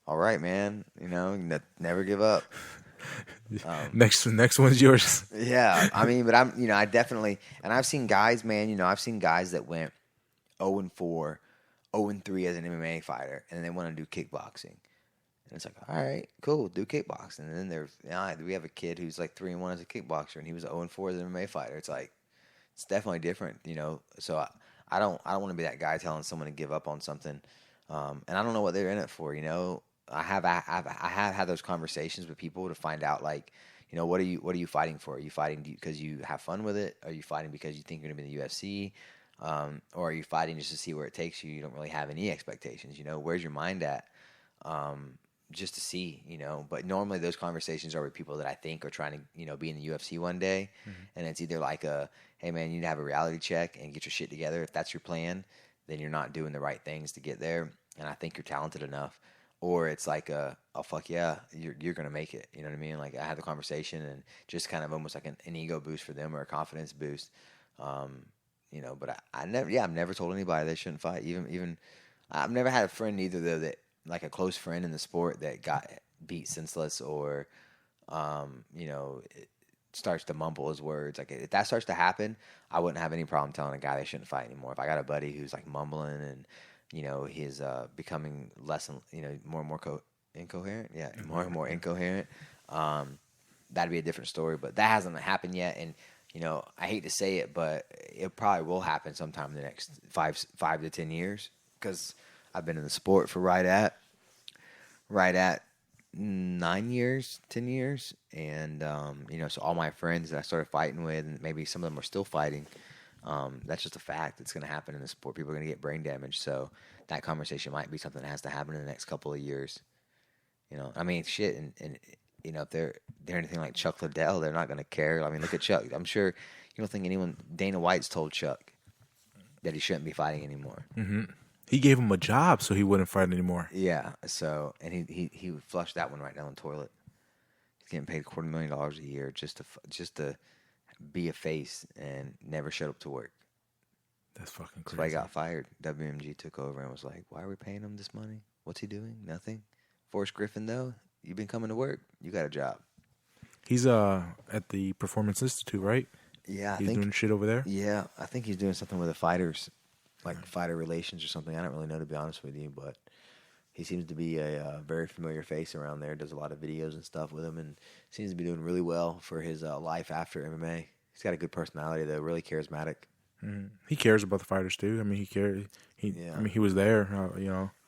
all right, man. Never give up. Next one's yours. Yeah, I mean, but I definitely, and I've seen guys, man. I've seen guys that went 0-4, 0-3 as an MMA fighter, and then they want to do kickboxing. And it's like, all right, cool, do kickboxing. And then we have a kid who's like 3-1 as a kickboxer, and he was 0-4 as an MMA fighter. It's like, it's definitely different, So I don't want to be that guy telling someone to give up on something, and I don't know what they're in it for. I have had those conversations with people to find out, like, what are you fighting for? Are you fighting because you have fun with it? Are you fighting because you think you're gonna be in the UFC? Or are you fighting just to see where it takes you? You don't really have any expectations. Where's your mind at? Just to see, but normally those conversations are with people that I think are trying to, be in the UFC one day. Mm-hmm. And it's either like hey man, you need to have a reality check and get your shit together. If that's your plan, then you're not doing the right things to get there. And I think you're talented enough. Or it's like oh fuck yeah, you're going to make it. You know what I mean? Like I had the conversation and just kind of almost like an ego boost for them or a confidence boost. But I've never told anybody they shouldn't fight. Even I've never had a friend either though that, like a close friend in the sport that got beat senseless or, starts to mumble his words. Like if that starts to happen, I wouldn't have any problem telling a guy they shouldn't fight anymore. If I got a buddy who's like mumbling and, he's becoming less, more and more incoherent. Yeah, more and more incoherent. That'd be a different story. But that hasn't happened yet. And, I hate to say it, but it probably will happen sometime in the next 5 to 10 years because I've been in the sport for right at 9 years, 10 years. And, so all my friends that I started fighting with, and maybe some of them are still fighting, that's just a fact. It's going to happen in the sport. People are going to get brain damage. So that conversation might be something that has to happen in the next couple of years. I mean, shit. And if they're anything like Chuck Liddell, they're not going to care. I mean, look at Chuck. I'm sure you don't think Dana White's told Chuck that he shouldn't be fighting anymore. Mm-hmm. He gave him a job so he wouldn't fight anymore. Yeah. So, and he flushed that one right down the toilet. He's getting paid $250,000 a year just to be a face and never showed up to work. That's fucking crazy. So I got fired. WMG took over and was like, "Why are we paying him this money? What's he doing? Nothing." Forrest Griffin, though, you've been coming to work. You got a job. He's at the Performance Institute, right? Yeah, he's doing shit over there. Yeah, I think he's doing something with the fighters, like fighter relations or something. I don't really know, to be honest with you, but he seems to be a very familiar face around there. Does a lot of videos and stuff with him, and seems to be doing really well for his life after MMA. He's got a good personality, though. Really charismatic. Mm-hmm. He cares about the fighters too. I mean, he cares. I mean, he was there.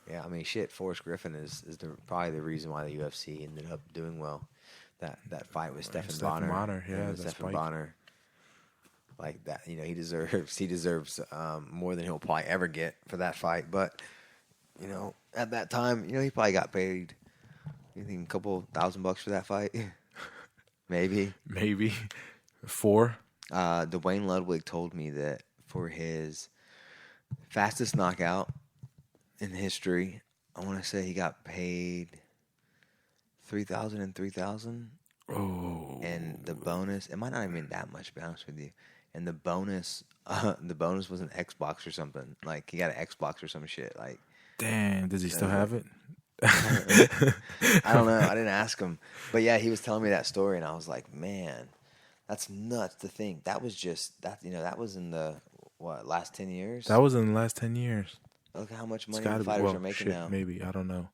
Yeah, I mean, shit. Forrest Griffin is probably the reason why the UFC ended up doing well. That fight with Stephan Bonner. Yeah, Stephan Bonner. like that. You know, he deserves more than he'll probably ever get for that fight. But you know, at that time, you know, he probably got paid. You think a couple $1,000 for that fight? Maybe 4. Dwayne Ludwig told me that for his fastest knockout in history, I want to say he got paid $3,000 and $3,000. Oh, And the bonus, it might not even been that much, to be honest with you. And the bonus was an Xbox or something. Like he got an Xbox or some shit. Like, damn! Does he still have it? I don't know. I didn't ask him, but yeah, he was telling me that story, and I was like, man, that's nuts to think. That was just that. You know, that was in the last 10 years. That was in the last 10 years. Look at how much money the fighters are making now. Maybe I don't know.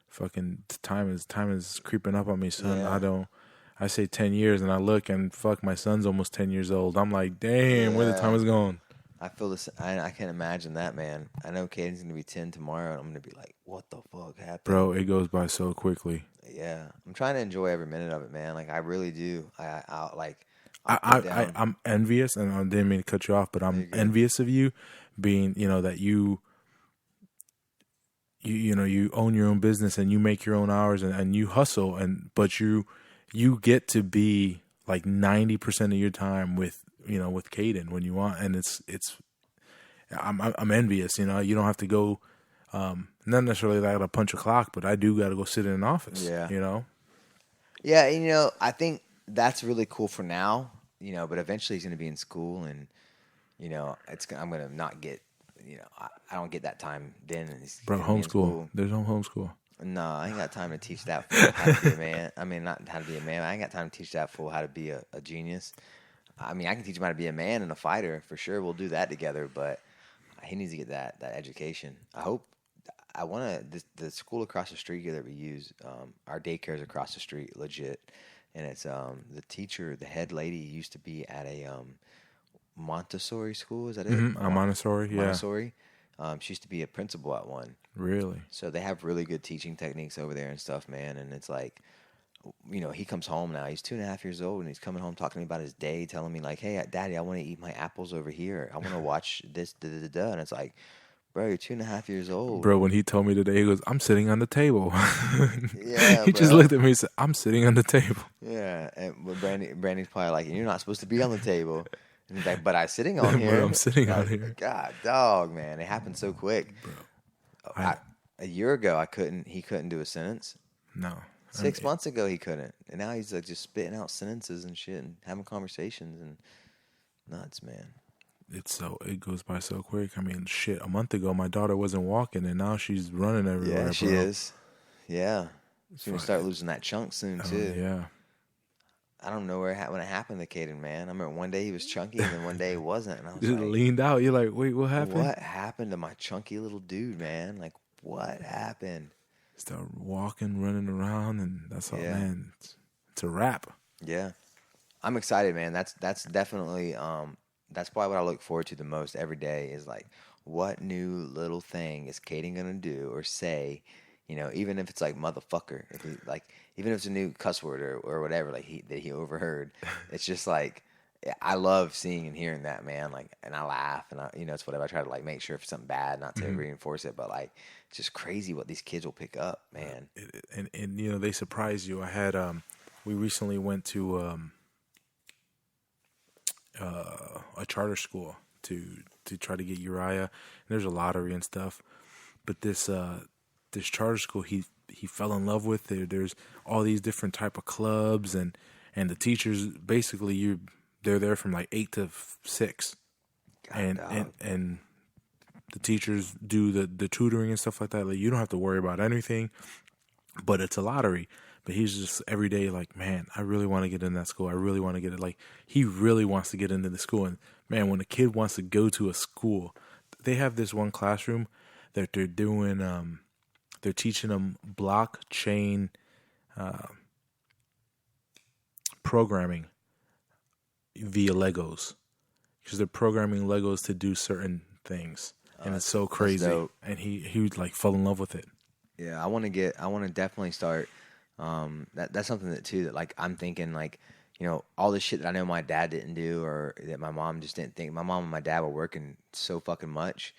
Fucking time is creeping up on me, son. Yeah. I say 10 years, and I look, and fuck, my son's almost 10 years old. I'm like, damn, where the time is going. I feel this. I can't imagine that, man. I know Caden's gonna be 10 tomorrow, and I'm gonna be like, what the fuck happened, bro? It goes by so quickly. Yeah, I'm trying to enjoy every minute of it, man. Like I really do. I'm envious, and I didn't mean to cut you off, but I'm envious of you, being, you know, that you know, you own your own business and you make your own hours and you hustle, but you get to be like 90% of your time with Caden when you want, and I'm envious. You know, you don't have to go, not necessarily that I gotta punch a clock, but I do gotta go sit in an office. Yeah, you know. Yeah, you know, I think that's really cool for now. You know, but eventually he's gonna be in school, and you know, I'm gonna not get. You know, I don't get that time then. Bro, homeschool. There's no homeschool. No, I ain't got time to teach that fool how to be a man. I mean, not how to be a man. I ain't got time to teach that fool how to be a genius. I mean, I can teach him how to be a man and a fighter for sure. We'll do that together, but he needs to get that education. I want to. The school across the street here that we use, our daycare is across the street, legit, and it's the teacher, the head lady used to be at a Montessori school. Is that it? Mm-hmm. Montessori, yeah. Montessori. She used to be a principal at one. Really? So they have really good teaching techniques over there and stuff, man. And it's like, you know, he comes home now. He's 2.5 years old, and he's coming home talking to me about his day, telling me like, "Hey, Daddy, I want to eat my apples over here. I want to watch this, da da da." And it's like, bro, you're 2.5 years old. Bro, when he told me today, he goes, "I'm sitting on the table." Yeah, he just looked at me and said, "I'm sitting on the table." Yeah, and Brandy's probably like, "You're not supposed to be on the table." And he's like, "But I'm sitting on here." Bro, I'm sitting on here. God, dog, man, it happened so quick. Bro, a year ago, he couldn't do a sentence. No. 6 months ago, he couldn't, and now he's like just spitting out sentences and shit and having conversations and nuts, man. It goes by so quick. I mean, shit. A month ago, my daughter wasn't walking, and now she's running everywhere. Yeah, she is. Yeah, she's gonna start losing that chunk soon too. Yeah. I don't know when it happened to Caden, man. I remember one day he was chunky, and then one day he wasn't. And I was just like, leaned out. You're like, wait, what happened? What happened to my chunky little dude, man? Like, what happened? Start walking, running around, and that's all, man. It's a wrap. Yeah, I'm excited, man. That's definitely that's probably what I look forward to the most every day. Is like, what new little thing is Caden gonna do or say? You know, even if it's like motherfucker, even if it's a new cuss word or whatever, like that he overheard, it's just like, I love seeing and hearing that, man. Like, and I laugh, and it's whatever. I try to like make sure if it's something bad, not to reinforce it, but like, it's just crazy what these kids will pick up, man. And you know, they surprise you. I had we recently went to a charter school to try to get Uriah. And there's a lottery and stuff, but this charter school he fell in love with. There's all these different type of clubs, and the teachers basically they're there from like 8 to 6, and the teachers do the tutoring and stuff like that. Like, you don't have to worry about anything, but it's a lottery. But he's just every day like, man, I really want to get in that school. I really want to get it. Like, he really wants to get into the school. And man, when a kid wants to go to a school, they have this one classroom that they're doing. They're teaching them blockchain programming via Legos, because they're programming Legos to do certain things, and it's so crazy. And he like fell in love with it. Yeah, I want to definitely start. That's something that like I'm thinking, like, all this shit that I know my dad didn't do or that my mom just didn't think. My mom and my dad were working so fucking much,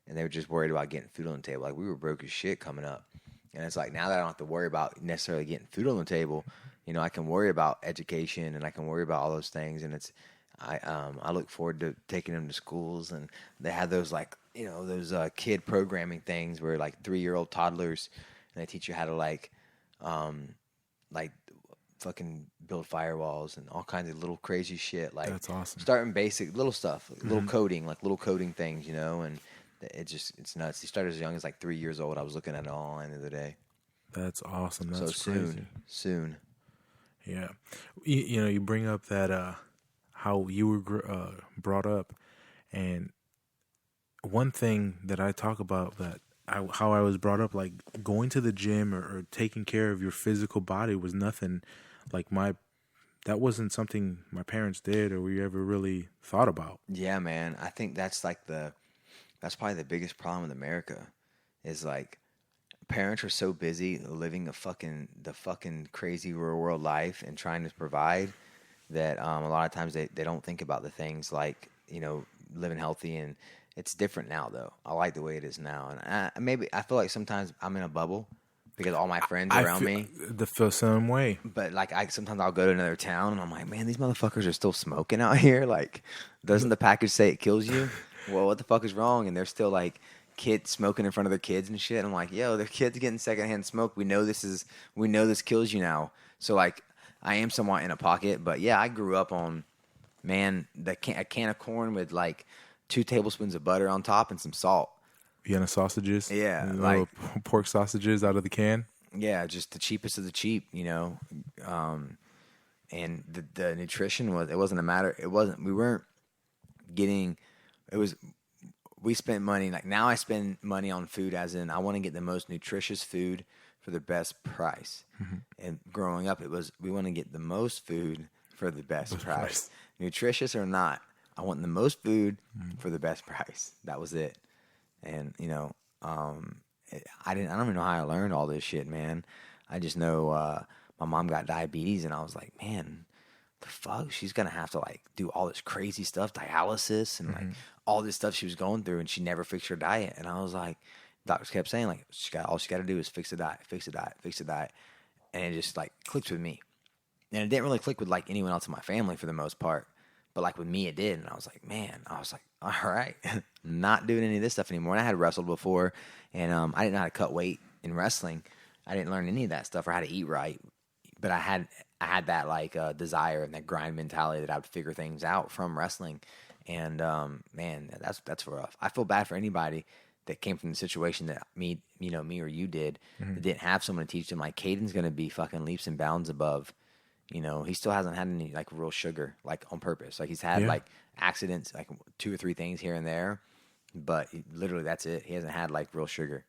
and they were just worried about getting food on the table. Like, we were broke as shit coming up. And it's like, now that I don't have to worry about necessarily getting food on the table, I can worry about education and I can worry about all those things. And I look forward to taking them to schools, and they have those those kid programming things where like 3-year-old toddlers, and they teach you how to like fucking build firewalls and all kinds of little crazy shit. Like, that's awesome. Starting basic little stuff, little coding things, and it's nuts. He started as young as like 3 years old. I was looking at it online the other day. That's awesome. That's so crazy. Soon. Yeah. You bring up that how you were brought up, and one thing that I talk about how I was brought up, like going to the gym or taking care of your physical body was nothing like that wasn't something my parents did or we ever really thought about. Yeah, man. I think that's that's probably the biggest problem in America is like parents are so busy living the fucking crazy real world life and trying to provide that a lot of times they don't think about the things like, living healthy. And it's different now though. I like the way it is now. And I feel like sometimes I'm in a bubble because all my friends around me feel the same way. But like sometimes I'll go to another town and I'm like, man, these motherfuckers are still smoking out here. Like, doesn't the package say it kills you? Well, what the fuck is wrong? And they're still like kids smoking in front of their kids and shit. I'm like, yo, their kids getting secondhand smoke. We know this kills you now. So like, I am somewhat in a pocket, but yeah, I grew up on, man, a can of corn with like 2 tablespoons of butter on top and some salt. Vienna sausages. Yeah, like pork sausages out of the can. Yeah, just the cheapest of the cheap, And the nutrition wasn't a matter. We weren't getting. We spent money. Like now, I spend money on food as in I want to get the most nutritious food for the best price. Mm-hmm. And growing up, we want to get the most food for the best price. Nutritious or not, I want the most food for the best price. That was it. And I don't even know how I learned all this shit, man. I just know my mom got diabetes, and I was like, man, the fuck, she's gonna have to like do all this crazy stuff, dialysis, and like all this stuff she was going through, and she never fixed her diet. And I was like, doctors kept saying like, all she got to do is fix the diet, and it just like clicked with me. And it didn't really click with like anyone else in my family for the most part. But like with me, it did. And I was like, man, all right, not doing any of this stuff anymore. And I had wrestled before, and I didn't know how to cut weight in wrestling. I didn't learn any of that stuff or how to eat right. But I had that like desire and that grind mentality that I would figure things out from wrestling. And man, that's rough. I feel bad for anybody that came from the situation that me or you did, that didn't have someone to teach them. Like Caden's gonna be fucking leaps and bounds above. He still hasn't had any like real sugar, like on purpose. Like he's had like accidents, like 2 or 3 things here and there, but literally that's it. He hasn't had like real sugar.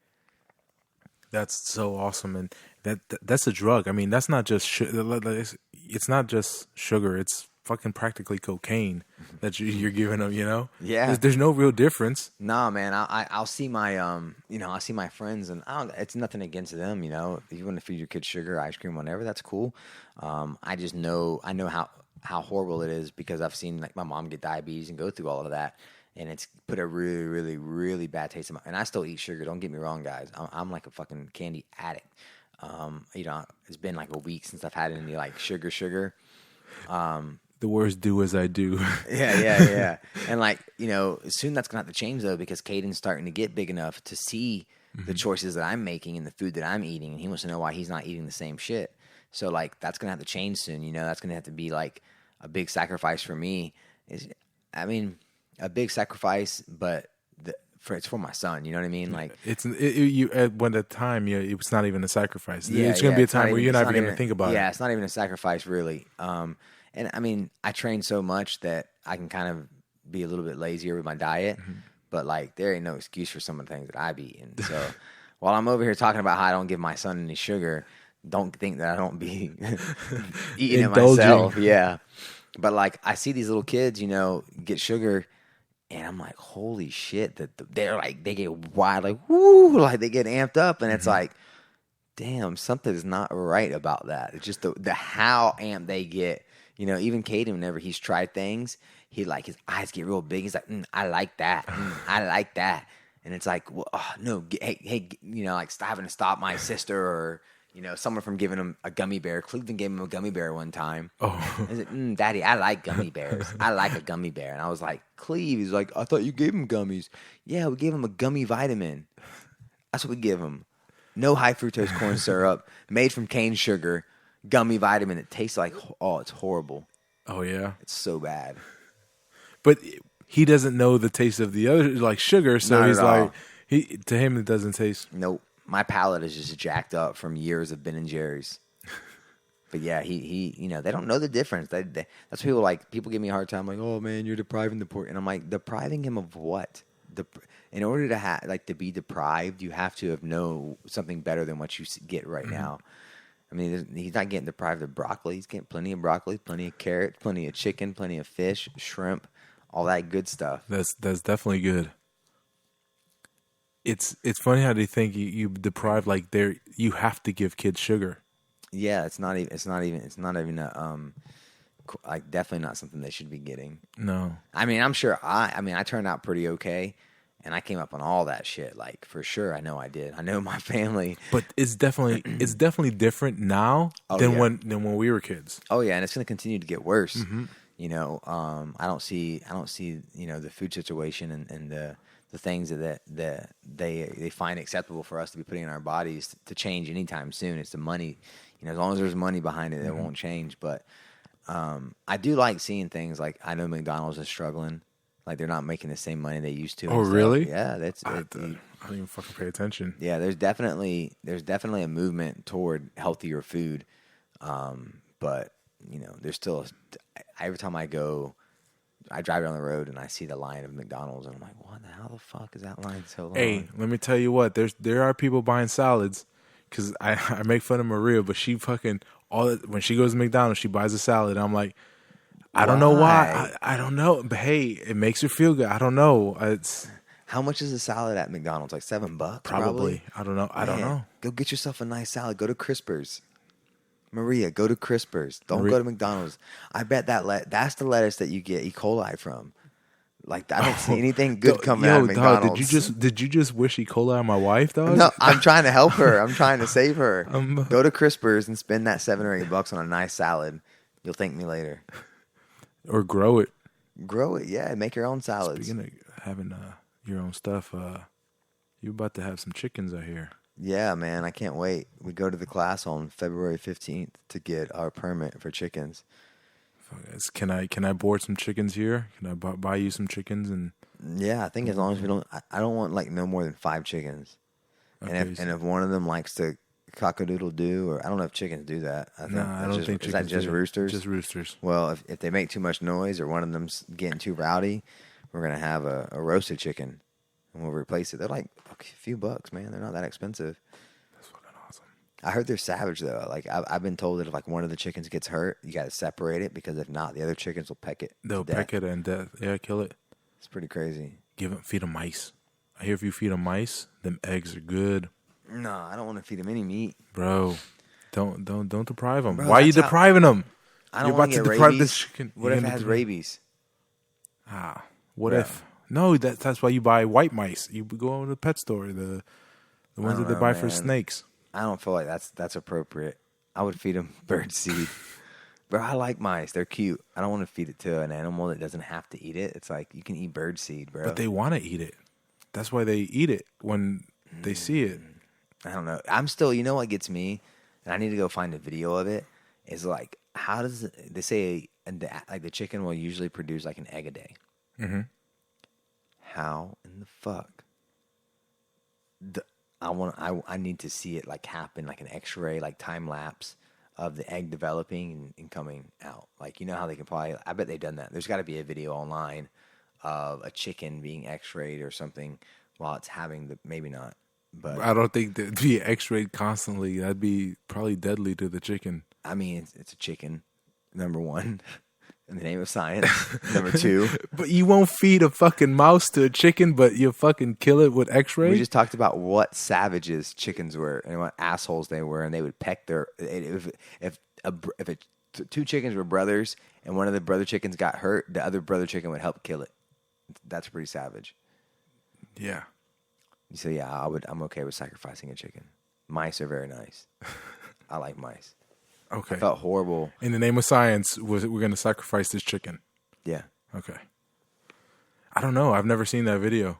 That's so awesome, and that's a drug. I mean, that's not just it's not just sugar. It's fucking practically cocaine that you're giving them. Yeah. There's no real difference. Nah, man. I'll see my I'll see my friends, and it's nothing against them. If you want to feed your kids sugar, ice cream, whatever, that's cool. I just know how horrible it is because I've seen like my mom get diabetes and go through all of that. And it's put a really, really, really bad taste in my. And I still eat sugar. Don't get me wrong, guys. I'm like a fucking candy addict. It's been like a week since I've had any like sugar. The words do as I do. Yeah. And like, soon that's gonna have to change though because Caden's starting to get big enough to see the choices that I'm making and the food that I'm eating, and he wants to know why he's not eating the same shit. So like that's gonna have to change soon. That's gonna have to be like a big sacrifice for me. A big sacrifice, but it's for my son. You know what I mean? Like when the time, it's not even a sacrifice. It's gonna be a time where you're not even gonna think about it. Yeah, it's not even a sacrifice really. And I mean, I train so much that I can kind of be a little bit lazier with my diet, but like there ain't no excuse for some of the things that I've eaten. So while I'm over here talking about how I don't give my son any sugar, don't think that I don't be eating it myself. Yeah. But like I see these little kids, get sugar. And I'm like, holy shit! They get wild, like woo, like they get amped up, and it's like, damn, something's not right about that. It's just the how amped they get You know, even Caden, whenever he's tried things, his eyes get real big. He's like, I like that. I like that. And it's like, well, oh, no, hey, you know, like having to stop my sister or, you know, someone from giving him a gummy bear. Cleveland gave him a gummy bear one time. Oh. He's like, Daddy, I like gummy bears. I like a gummy bear. And I was like, Cleve, he's like, I thought you gave him gummies. Yeah, we gave him a gummy vitamin. That's what we give him. No high fructose corn syrup, made from cane sugar, gummy vitamin. It tastes like, oh, it's horrible. Oh, yeah? It's so bad. But he doesn't know the taste of the other, like sugar, so Not he's at all. like, to him it doesn't taste. Nope. My palate is just jacked up from years of Ben and Jerry's. But yeah, he you know, they don't know the difference. That's people give me a hard time, like, oh man, you're depriving the poor. And I'm like, depriving him of what? In order to to be deprived, you have to know something better than what you get right now. I mean, he's not getting deprived of broccoli. He's getting plenty of broccoli, plenty of carrots, plenty of chicken, plenty of fish, shrimp, all that good stuff. That's definitely good. It's funny how they think you deprive, like you have to give kids sugar. Yeah, it's not even like definitely not something they should be getting. No. I mean, I'm sure I turned out pretty okay, and I came up on all that shit, like, for sure. I know I did. I know my family. But it's definitely different now than when we were kids. Oh yeah, and it's going to continue to get worse. Mm-hmm. You know, I don't see, you know, the food situation and the things that they find acceptable for us to be putting in our bodies to change anytime soon. It's the money. You know, as long as there's money behind it, it won't change. But I do like seeing things like, I know McDonald's is struggling. Like, they're not making the same money they used to. Oh, really? Yeah, I don't even fucking pay attention. Yeah, there's definitely a movement toward healthier food. But, you know, there's still every time I drive down the road and I see the line of McDonald's and I'm like, what the hell the fuck is that line so long? Hey, let me tell you what, there are people buying salads, because I make fun of Maria, but she fucking, when she goes to McDonald's, she buys a salad. And I'm like, I don't know why. I don't know. But hey, it makes her feel good. I don't know. How much is a salad at McDonald's? Like $7? Probably. I don't know. I don't know. Go get yourself a nice salad. Go to Crispers. Maria, go to Crispers. Don't go to McDonald's. I bet that's the lettuce that you get E. coli from. Like, I don't see anything good coming out of McDonald's. Dog, did you just wish E. coli on my wife, dog? No, I'm trying to help her. I'm trying to save her. Go to Crispers and spend that $7 or $8 on a nice salad. You'll thank me later. Or grow it. Grow it, yeah. Make your own salads. Speaking of having your own stuff, you're about to have some chickens out here. Yeah, man, I can't wait. We go to the class on February 15th to get our permit for chickens. Can I board some chickens here? Can I buy you some chickens? And yeah, I think as long as we don't, I don't want like no more than 5 chickens. Okay, and if one of them likes to cock-a-doodle-doo, or I don't know if chickens do that. I don't think chickens. Is that just roosters? Just roosters. Well, if they make too much noise or one of them's getting too rowdy, we're gonna have a roasted chicken, and we'll replace it. They're like a few bucks, man. They're not that expensive. That's fucking awesome. I heard they're savage though. Like I've been told that if like one of the chickens gets hurt, you got to separate it, because if not, the other chickens will peck it. They'll peck it and death. Yeah, kill it. It's pretty crazy. Feed them mice. I hear if you feed them mice, them eggs are good. No, I don't want to feed them any meat, bro. Don't deprive them. Bro, why are you depriving them? I don't want to deprive this chicken. What if it has rabies? What if? No, that's why you buy white mice. You go to the pet store, the ones that they buy for snakes. I don't feel like that's appropriate. I would feed them bird seed. Bro, I like mice. They're cute. I don't want to feed it to an animal that doesn't have to eat it. It's like, you can eat bird seed, bro. But they want to eat it. That's why they eat it when they see it. I don't know. I'm still, you know what gets me? And I need to go find a video of it. Is like, how does they say like the chicken will usually produce like an egg a day? Mm-hmm. How in the fuck? I need to see it like happen, like an X-ray, like time lapse of the egg developing and coming out. Like, you know how they can probably, I bet they've done that. There's got to be a video online of a chicken being X-rayed or something while it's having maybe not. But I don't think that'd be X-rayed constantly. That'd be probably deadly to the chicken. I mean, it's a chicken, number one, in the name of science. Number 2. But you won't feed a fucking mouse to a chicken, but you'll fucking kill it with X-ray? We just talked about what savages chickens were and what assholes they were, and they would peck their... If a two chickens were brothers, and one of the brother chickens got hurt, the other brother chicken would help kill it. That's pretty savage. Yeah. So yeah, I'm okay with sacrificing a chicken. Mice are very nice. I like mice. Okay. I felt horrible. In the name of science, we're going to sacrifice this chicken. Yeah. Okay. I don't know. I've never seen that video.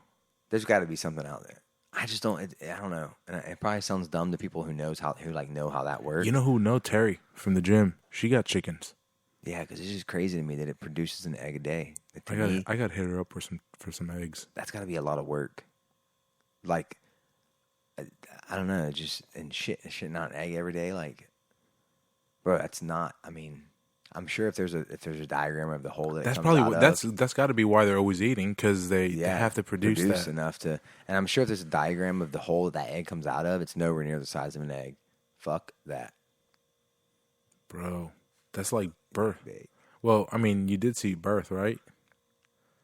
There's got to be something out there. I just don't. I don't know. And it probably sounds dumb to people who know how that works. You know who know Terry from the gym? She got chickens. Yeah, because it's just crazy to me that it produces an egg a day. I got to hit her up for some eggs. That's got to be a lot of work. Like, I don't know, just and shit not an egg every day. Like, bro, that's not. I mean, I'm sure if there's a diagram of the hole that that's it comes probably out that's got to be why they're always eating, because they have to produce that enough to. And I'm sure if there's a diagram of the hole that egg comes out of, it's nowhere near the size of an egg. Fuck that, bro. That's like birth. Big. Well, I mean, you did see birth, right?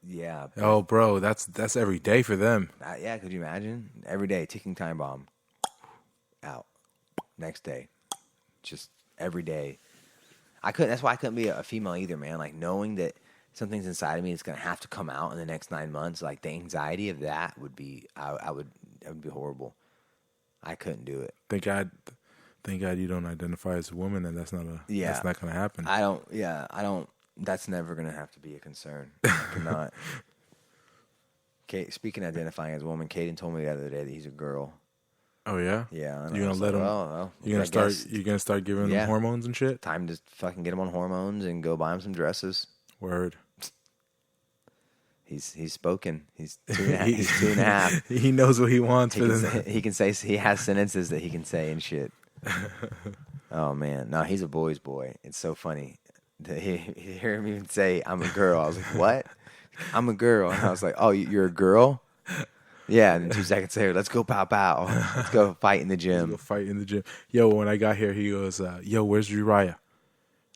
Yeah. Oh, bro, that's every day for them. Yeah, could you imagine? Every day, ticking time bomb. Out. Next day. Just every day. That's why I couldn't be a female either, man. Like, knowing that something's inside of me that's going to have to come out in the next 9 months, like, the anxiety of that would be, it would be horrible. I couldn't do it. Thank God you don't identify as a woman, and that's not going to happen. I don't. That's never going to have to be a concern. I cannot. Kate, speaking of identifying as a woman, Kaden told me the other day that he's a girl. Oh yeah? Yeah. You're gonna let him? You're gonna start giving him hormones and shit? Time to fucking get him on hormones and go buy him some dresses. Word. He's spoken. He's 2.5. He's 2.5. He knows what he wants. He can say. He has sentences that he can say and shit. Oh man, no, he's a boy's boy. It's so funny. He hear him even say, "I'm a girl." I was like, "What?" "I'm a girl." And I was like, "Oh, you're a girl?" Yeah. And then 2 seconds later, "Let's go pow pow. Let's go fight in the gym." Yo, when I got here, he goes, "Yo, where's Uriah?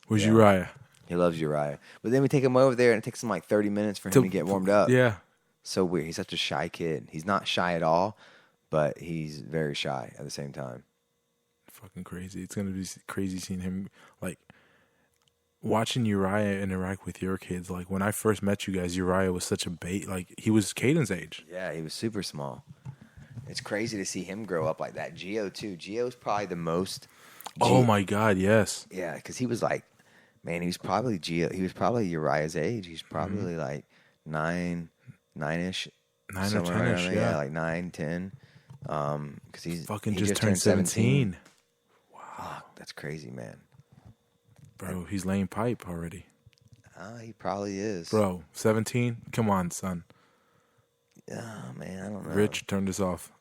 Where's Uriah?" He loves Uriah. But then we take him over there, and it takes him like 30 minutes for him to get warmed up. Yeah. So weird. He's such a shy kid. He's not shy at all, but he's very shy at the same time. Fucking crazy. It's gonna be crazy seeing him, like, watching Uriah interact with your kids. Like, when I first met you guys, Uriah was such a bait. Like, he was Caden's age. Yeah, he was super small. It's crazy to see him grow up like that. Gio too. Gio's probably the most. Oh my God, yes. Yeah, because he was like, man, he was probably Uriah's age. He's probably like 9-ish. 9 or 10-ish, yeah, like 9, 10. Because he just turned 17. Wow, that's crazy, man. Bro, he's laying pipe already. He probably is. Bro, 17? Come on, son. Oh, man, I don't know. Rich, turn this off.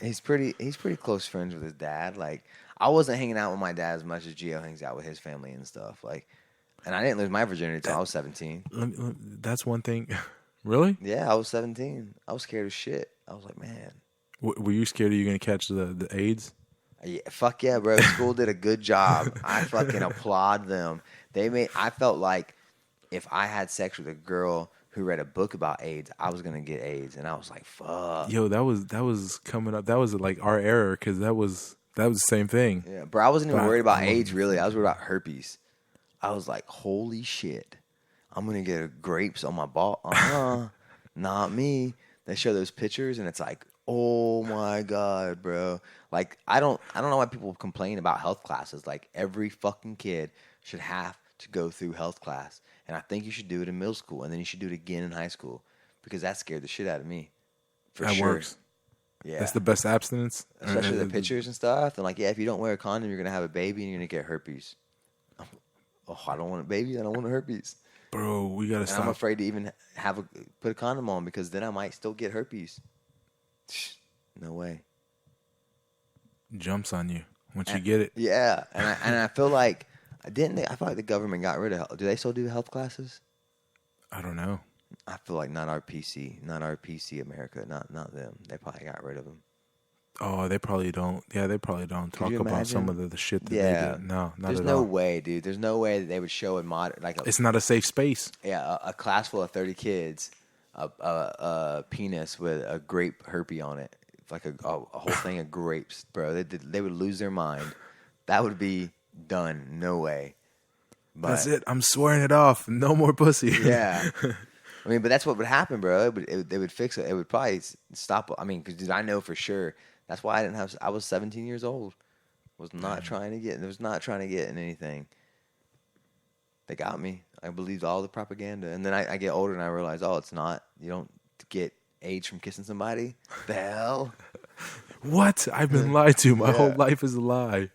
He's pretty close friends with his dad. Like, I wasn't hanging out with my dad as much as Gio hangs out with his family and stuff. Like, and I didn't lose my virginity until I was 17. That's one thing. Really? Yeah, I was 17. I was scared as shit. I was like, man. Were you scared you going to catch the AIDS? Yeah, fuck yeah, bro. School did a good job. I fucking applaud them. I felt like if I had sex with a girl who read a book about AIDS, I was gonna get AIDS, and I was like, fuck. Yo, that was coming up. That was like our era, because that was the same thing. Yeah, bro. I wasn't even worried about AIDS really. I was worried about herpes. I was like, holy shit, I'm gonna get grapes on my ball. Not me. They show those pictures, and it's like, oh my God, bro. Like, I don't know why people complain about health classes. Like, every fucking kid should have to go through health class. And I think you should do it in middle school, and then you should do it again in high school, because that scared the shit out of me. For sure. That works. Yeah. That's the best abstinence. Especially the pictures and stuff. And like, yeah, if you don't wear a condom, you're going to have a baby and you're going to get herpes. Oh, I don't want a baby. I don't want a herpes. Bro, we got to stop. I'm afraid to even put a condom on, because then I might still get herpes. No way. Jumps on you once you get it. Yeah. And I feel like, I feel like the government got rid of. Do they still do health classes? I don't know. I feel like not our PC America, not them. They probably got rid of them. Oh, they probably don't. Yeah, they probably don't talk about some of the shit that they do. No, not at all. There's no way, dude. There's no way that they would show it's not a safe space. Yeah, a class full of 30 kids, a penis with a grape herpes on it, like a whole thing of grapes, bro. They would lose their mind. That would be done. No way. But, That's it. I'm swearing it off. No more pussy. Yeah. I mean, but that's what would happen, bro. They would fix it. It would probably stop. I mean, because I know for sure. That's why I didn't have. I was 17 years old. Was not trying to get. Was not trying to get in anything. They got me. I believed all the propaganda, and then I get older and I realize, oh, it's not. You don't get AIDS from kissing somebody. The hell? What? I've been lied to. My whole life is a lie.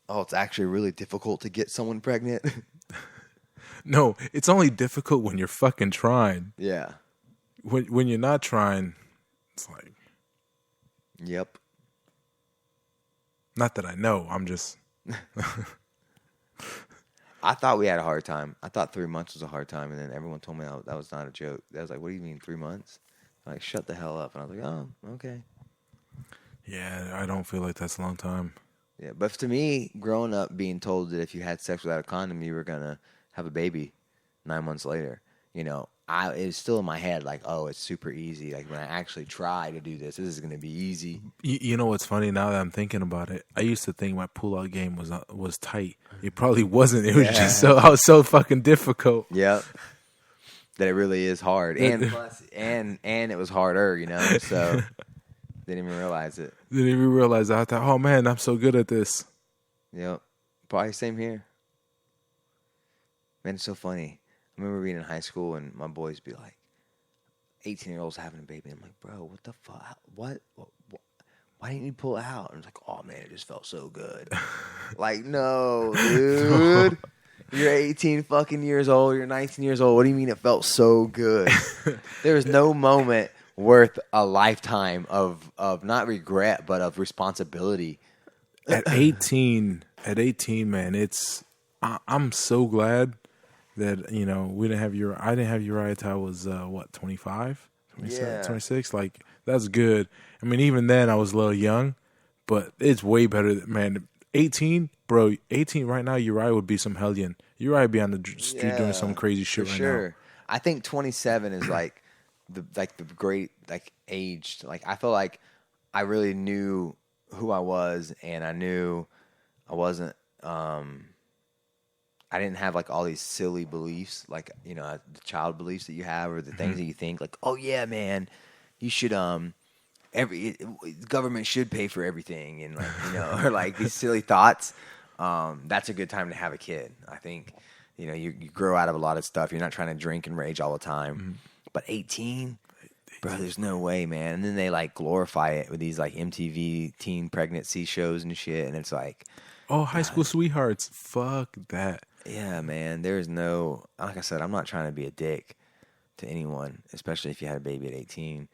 Oh, it's actually really difficult to get someone pregnant. No, it's only difficult when you're fucking trying. Yeah. When you're not trying, it's like. Yep. Not that I know. I'm just. I thought we had a hard time. I thought 3 months was a hard time, and then everyone told me that was not a joke. I was like, "What do you mean 3 months?" I'm like, shut the hell up. And I was like, "Oh, okay." Yeah, I don't feel like that's a long time. Yeah, but to me, growing up, being told that if you had sex without a condom, you were gonna have a baby 9 months later. You know, it was still in my head like, oh, it's super easy. Like when I actually try to do this is gonna be easy. You know what's funny now that I'm thinking about it? I used to think my pull-out game was tight. It probably wasn't. It was just I was so fucking difficult. Yep. That it really is hard, and plus, and it was harder. You know, so didn't even realize it. Didn't even realize that. I thought, oh man, I'm so good at this. Yep. Probably same here. Man, it's so funny. I remember being in high school and my boys be like, 18-year-olds having a baby. I'm like, bro, what the fuck? What? Why didn't you pull it out? And it's like, oh man, it just felt so good. Like, no, dude. You're 18 fucking years old. You're 19 years old. What do you mean it felt so good? There was no moment worth a lifetime of not regret, but of responsibility. At 18, man, I'm so glad that, you know, I didn't have Uriah until I was, 25, 27, 26. Like, that's good. I mean, even then I was a little young, but it's way better, man. 18, bro, 18 right now, Uriah would be some hellion. Uriah would be on the street doing some crazy shit right now. I think 27 is like the great age. Like I feel like I really knew who I was, and I knew I wasn't. I didn't have like all these silly beliefs, like, you know, the child beliefs that you have, or the things that you think, like, oh yeah, man, you should the government should pay for everything, and like, you know, or like these silly thoughts. That's a good time to have a kid. I think, you know, you grow out of a lot of stuff. You're not trying to drink and rage all the time. But 18, bro, there's no way, man. And then they like glorify it with these like MTV teen pregnancy shows and shit, and it's like, oh, High School Sweethearts, fuck that. Yeah, man. There's no, like I said, I'm not trying to be a dick to anyone, especially if you had a baby at 18.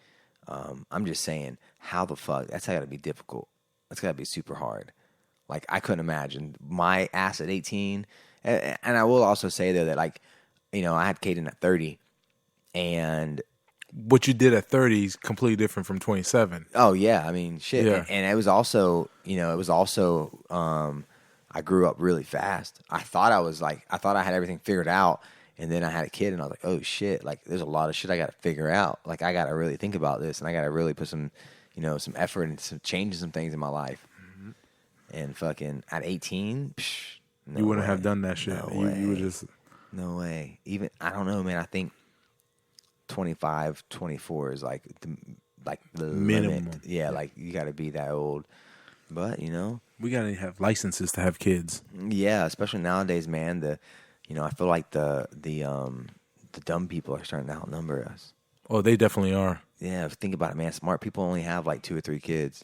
I'm just saying, how the fuck? That's got to be difficult. That's got to be super hard. Like, I couldn't imagine my ass at 18. And I will also say, though, that, like, you know, I had Kaden at 30. And what you did at 30 is completely different from 27. Oh, yeah. I mean, shit. Yeah. And it was also, you know, I grew up really fast. I thought I had everything figured out. And then I had a kid, and I was like, oh, shit. Like, there's a lot of shit I got to figure out. Like, I got to really think about this, and I got to really put some, you know, some effort into changing some things in my life. Mm-hmm. And fucking at 18, no you wouldn't way. have done that shit. No You would just... No way. Even, I don't know, man. I think 25, 24 is like the minimum. Limit. Yeah, like, you got to be that old. But, you know. We got to have licenses to have kids. Yeah, especially nowadays, man. You know, I feel like the dumb people are starting to outnumber us. Oh, they definitely are. Yeah, think about it, man. Smart people only have like 2 or 3 kids.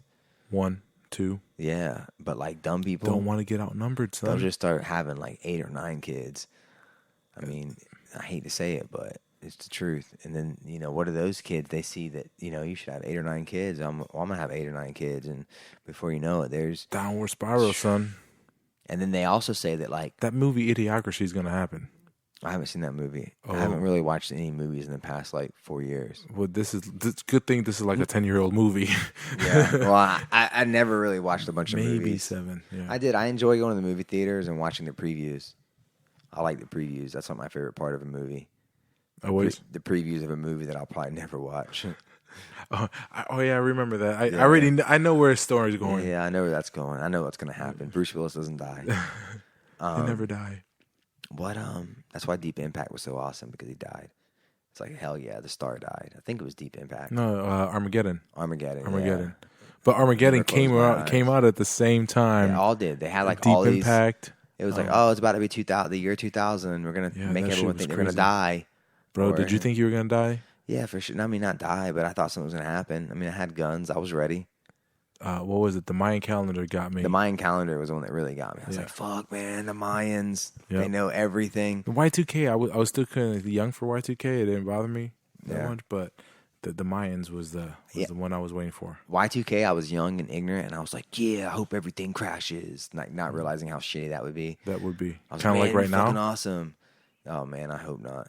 1, 2. Yeah, but like dumb people don't want to get outnumbered, son. They'll just start having like 8 or 9 kids. I mean, I hate to say it, but it's the truth. And then, you know, what are those kids? They see that, you know, you should have 8 or 9 kids. I'm gonna have 8 or 9 kids, and before you know it, there's downward spiral, son. And then they also say that, like, that movie Idiocracy is going to happen. I haven't seen that movie. Oh. I haven't really watched any movies in the past, like, 4 years. Well, this good thing this is like a 10-year-old movie. Yeah. Well, I never really watched a bunch of movies. Maybe 7, yeah. I did. I enjoy going to the movie theaters and watching the previews. I like the previews. That's not my favorite part of a movie. Always? The previews of a movie that I'll probably never watch. Yeah, I remember that. I know where his story's going. Yeah, I know where that's going. I know what's going to happen. Bruce Willis doesn't die. They never die. What that's why Deep Impact was so awesome, because he died. It's like, hell yeah, the star died. I think it was Deep Impact. No, Armageddon. Armageddon. Yeah. But Armageddon came out at the same time. They all did. They had like Deep all these. Impact. It was like, oh, it's about to be the year 2000. We're gonna make everyone think they're gonna die. Bro, did you think you were gonna die? Yeah, for sure. I mean, not die, but I thought something was gonna happen. I mean, I had guns. I was ready. What was it? The Mayan calendar got me. The Mayan calendar was the one that really got me. I was like, fuck, man, the Mayans. Yep. They know everything. The Y2K, I was still kind of young for Y2K. It didn't bother me that Yeah. much, but the Mayans was the one I was waiting for. Y2K, I was young and ignorant, and I was like, yeah, I hope everything crashes. Like, not realizing how shitty that would be. That would be I was kind of man, like right you're fucking now. awesome. Oh, man, I hope not.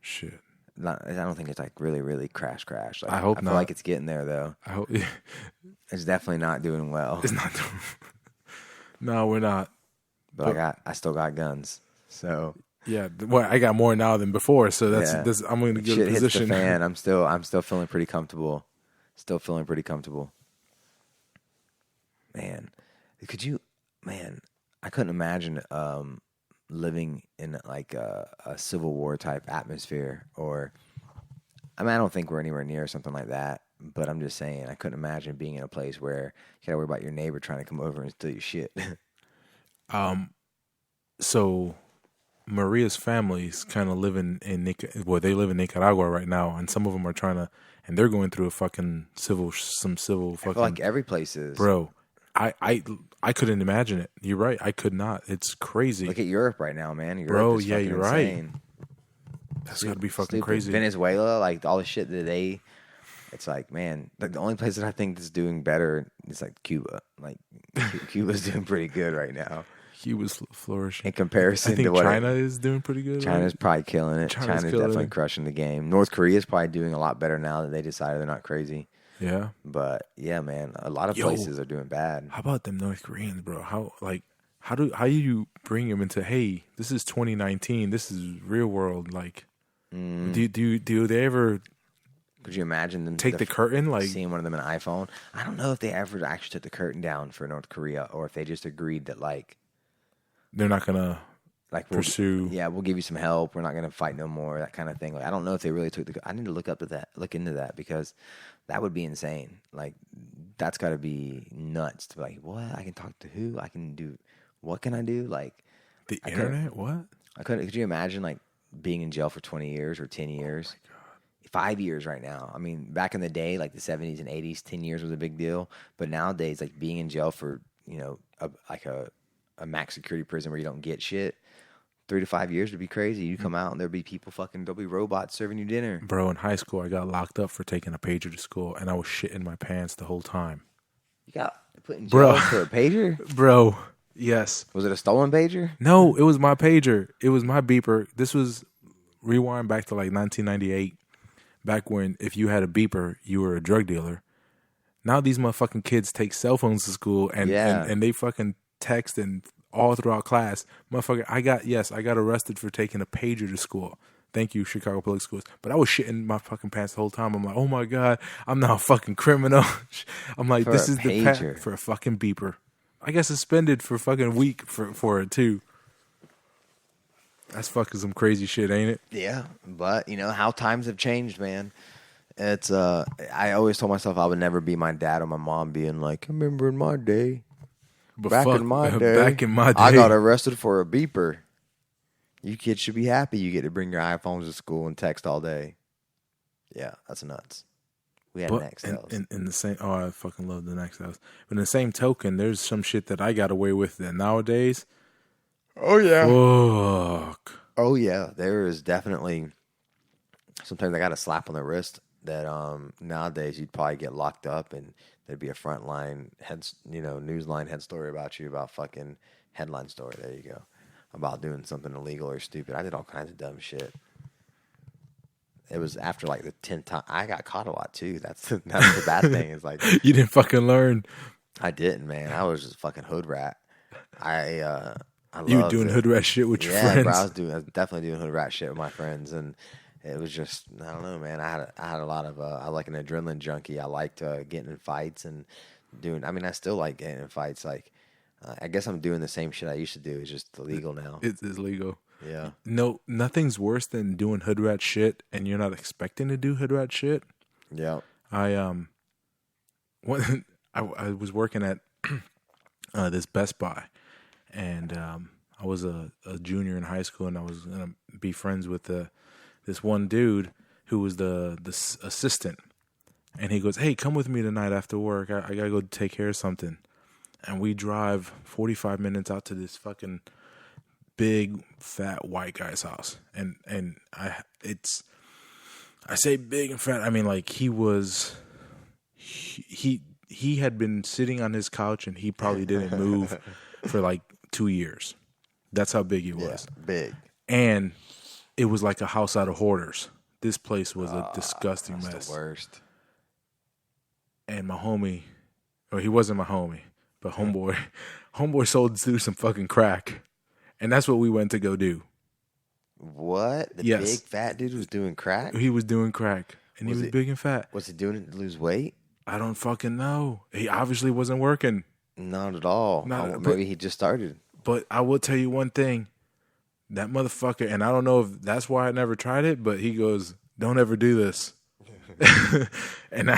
Shit. I don't think it's like really crash. Like, I hope I feel not. like it's getting there, though. I hope It's definitely not doing well. it's not. No, we're not. But I still got guns. So Yeah, well, I got more now than before, so that's I'm going to get shit a hits position. the fan. I'm still feeling pretty comfortable. Man, I couldn't imagine living in like a Civil War type atmosphere, or I mean, I don't think we're anywhere near something like that. But I'm just saying, I couldn't imagine being in a place where you gotta worry about your neighbor trying to come over and steal your shit. So Maria's family's kind of living in they live in Nicaragua right now, and some of them are and they're going through a fucking civil I fucking. feel like every place is. Bro, I couldn't imagine it. You're right. I could not. It's crazy. Look at Europe right now, man. Europe Bro, is yeah, fucking you're right. insane. That's got to be fucking Stupid. crazy. Venezuela, like all the shit that it's like, man, like the only place that I think that's doing better is like Cuba. Like Cuba's doing pretty good right now Cuba's flourishing. in comparison I think to what China is doing pretty good. China's right? probably killing it. China's China's killing definitely it. crushing the game. North Korea's probably doing a lot better now that they decided they're not crazy. Yeah. But yeah, man, a lot of places are doing bad. How about them North Koreans, bro? How do you bring them into? Hey, this is 2019. This is real world. Like, do they ever? Could you imagine them take the curtain? Like seeing one of them in an iPhone? I don't know if they ever actually took the curtain down for North Korea, or if they just agreed that like they're not gonna pursue. We'll give you some help. We're not gonna fight no more. That kind of thing. Like, I don't know if they really took the. I need to look into that because that would be insane. Like, that's got to be nuts to be like, what? I can talk to who? I can do. What can I do? Like the internet? What? I couldn't. Could you imagine like being in jail for 20 years or 10 years? 5 years right now. I mean, back in the day, like the 70s and 80s, 10 years was a big deal. But nowadays, like being in jail for, a max security prison where you don't get shit, 3 to 5 years would be crazy. You come out and there'll be people there'll be robots serving you dinner. Bro, in high school, I got locked up for taking a pager to school, and I was shitting my pants the whole time. You got put in jail for a pager? Bro, yes. Was it a stolen pager? No, it was my pager. It was my beeper. This was rewind back to like 1998. Back when if you had a beeper, you were a drug dealer. Now these motherfucking kids take cell phones to school and they fucking text and all throughout class. Motherfucker, I got arrested for taking a pager to school. Thank you, Chicago Public Schools. But I was shitting my fucking pants the whole time. I'm like, oh my God, I'm now a fucking criminal. I'm like, this is the pager for a fucking beeper. I got suspended for fucking a week for it too. That's fucking some crazy shit, ain't it? Yeah, but you know how times have changed, man. It's I always told myself I would never be my dad or my mom being like, I remember in my day. But back in my day, I got arrested for a beeper. You kids should be happy you get to bring your iPhones to school and text all day. Yeah, that's nuts. We had Nextels. In the same, I fucking love the Nextels. But in the same token, there's some shit that I got away with that nowadays. Oh yeah. Fuck. Oh yeah. There is definitely. Sometimes I got a slap on the wrist that nowadays you'd probably get locked up and there'd be a frontline newsline head story about you, about fucking headline story. There you go. About doing something illegal or stupid. I did all kinds of dumb shit. It was after like the 10th time. I got caught a lot too. That's the bad thing. Is like you didn't fucking learn. I didn't, man. I was just a fucking hood rat. You were doing hood rat shit with your friends. Bro, I was definitely doing hood rat shit with my friends, and it was just, I don't know, man. I had a lot of I like an adrenaline junkie. I liked getting in fights and doing. I mean, I still like getting in fights. Like I guess I'm doing the same shit I used to do. It's just illegal now. It's legal. Yeah. No, nothing's worse than doing hood rat shit and you're not expecting to do hood rat shit. Yeah. When I was working at this Best Buy, and I was a junior in high school, and I was gonna be friends with this one dude who was the assistant, and he goes, "Hey, come with me tonight after work. I gotta go take care of something." And we drive 45 minutes out to this fucking big fat white guy's house, and I say big and fat. I mean, like he had been sitting on his couch and he probably didn't move for like 2 years. That's how big he was. Yeah, big. And it was like a house out of hoarders. This place was a disgusting that's mess. The worst. And my homie, or he wasn't my homie, but homeboy sold through some fucking crack. And that's what we went to go do. What? The Yes. big fat dude was doing crack? He was doing crack. And he was big and fat. Was he doing it to lose weight? I don't fucking know. He obviously wasn't working. Not at all. Maybe he just started. But I will tell you one thing. That motherfucker, and I don't know if that's why I never tried it, but he goes, "Don't ever do this." And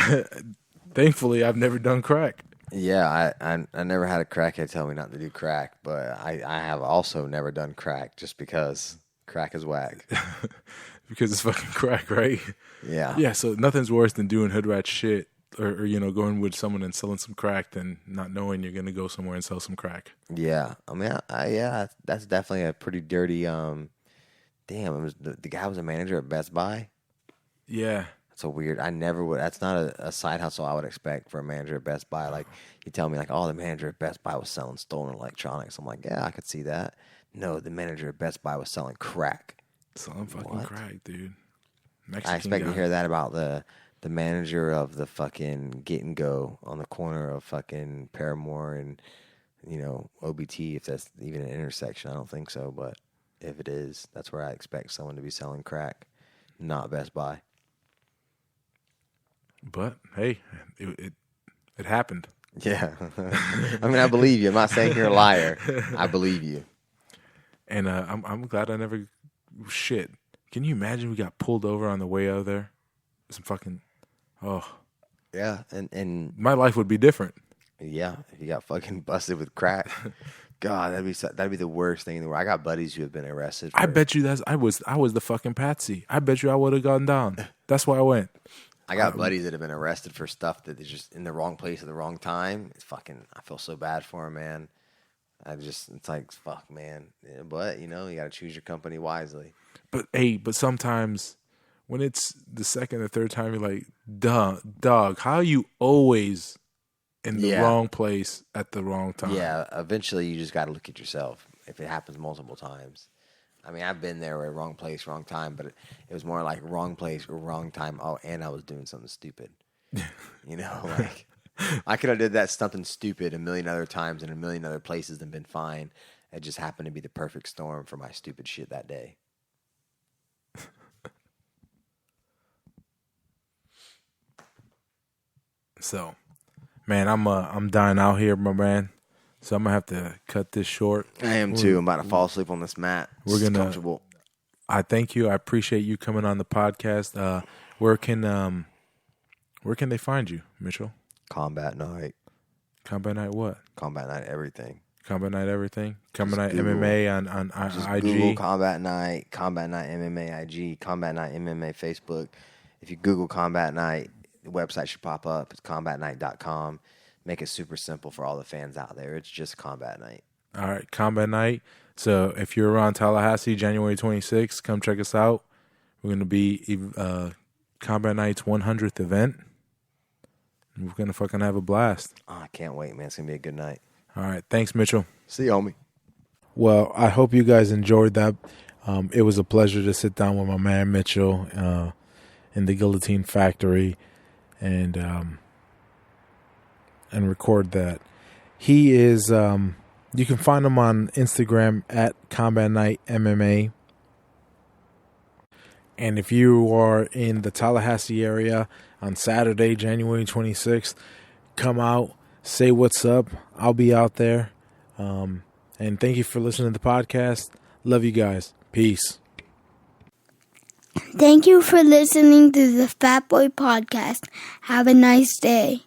thankfully, I've never done crack. Yeah, I never had a crackhead tell me not to do crack, but I have also never done crack just because crack is whack. Because it's fucking crack, right? Yeah. Yeah, so nothing's worse than doing hood rat shit or going with someone and selling some crack than not knowing you're going to go somewhere and sell some crack. Yeah. I mean, yeah, that's definitely a pretty dirty, damn, it was the guy was a manager at Best Buy. Yeah. That's a weird, I never would, that's not a side hustle I would expect for a manager at Best Buy. Like, you tell me like, oh, the manager at Best Buy was selling stolen electronics. I'm like, yeah, I could see that. No, the manager at Best Buy was selling crack. Selling fucking What? crack, dude. I expect to hear that about the manager of the fucking Get and Go on the corner of fucking Paramore and, OBT, if that's even an intersection. I don't think so, but if it is, that's where I expect someone to be selling crack, not Best Buy. But, hey, it happened. Yeah. I mean, I believe you. I'm not saying you're a liar. I believe you. And I'm glad I never... Shit. Can you imagine we got pulled over on the way out of there? Some fucking... Oh. Yeah, and my life would be different. Yeah, if you got fucking busted with crack, God, that'd be the worst thing in the world. I got buddies who have been arrested. I bet you I was the fucking patsy. I bet you I would have gone down. That's why I went. I got buddies that have been arrested for stuff that is just in the wrong place at the wrong time. It's fucking. I feel so bad for them, man. It's like fuck, man. Yeah, but you got to choose your company wisely. But sometimes when it's the second or third time, you're like, dog, how are you always in the wrong place at the wrong time? Yeah, eventually you just got to look at yourself if it happens multiple times. I mean, I've been there where wrong place, wrong time, but it was more like wrong place or wrong time. Oh, and I was doing something stupid. Like I could have did that something stupid a million other times in a million other places and been fine. It just happened to be the perfect storm for my stupid shit that day. So, man, I'm dying out here, my man. So I'm gonna have to cut this short. I am too. I'm about to fall asleep on this mat. It's comfortable. I thank you. I appreciate you coming on the podcast. Where can they find you, Mitchell? Combat Night. Combat Night what? Combat Night everything. Combat Night everything. Combat Night MMA on IG. Google Combat Night MMA IG, Combat Night MMA Facebook. If you Google Combat Night, the website should pop up. It's combatnight.com. Make it super simple for all the fans out there. It's just Combat Night. All right, Combat Night. So if you're around Tallahassee, January 26th, come check us out. We're going to be Combat Night's 100th event. We're going to fucking have a blast. Oh, I can't wait, man. It's going to be a good night. All right, thanks, Mitchell. See you, homie. Well, I hope you guys enjoyed that. It was a pleasure to sit down with my man Mitchell in the Guillotine Factory and record that. He is, you can find him on Instagram at Combat Night MMA. And if you are in the Tallahassee area on Saturday, January 26th, come out, say what's up. I'll be out there. And thank you for listening to the podcast. Love you guys. Peace. Thank you for listening to the Fat Boy Podcast. Have a nice day.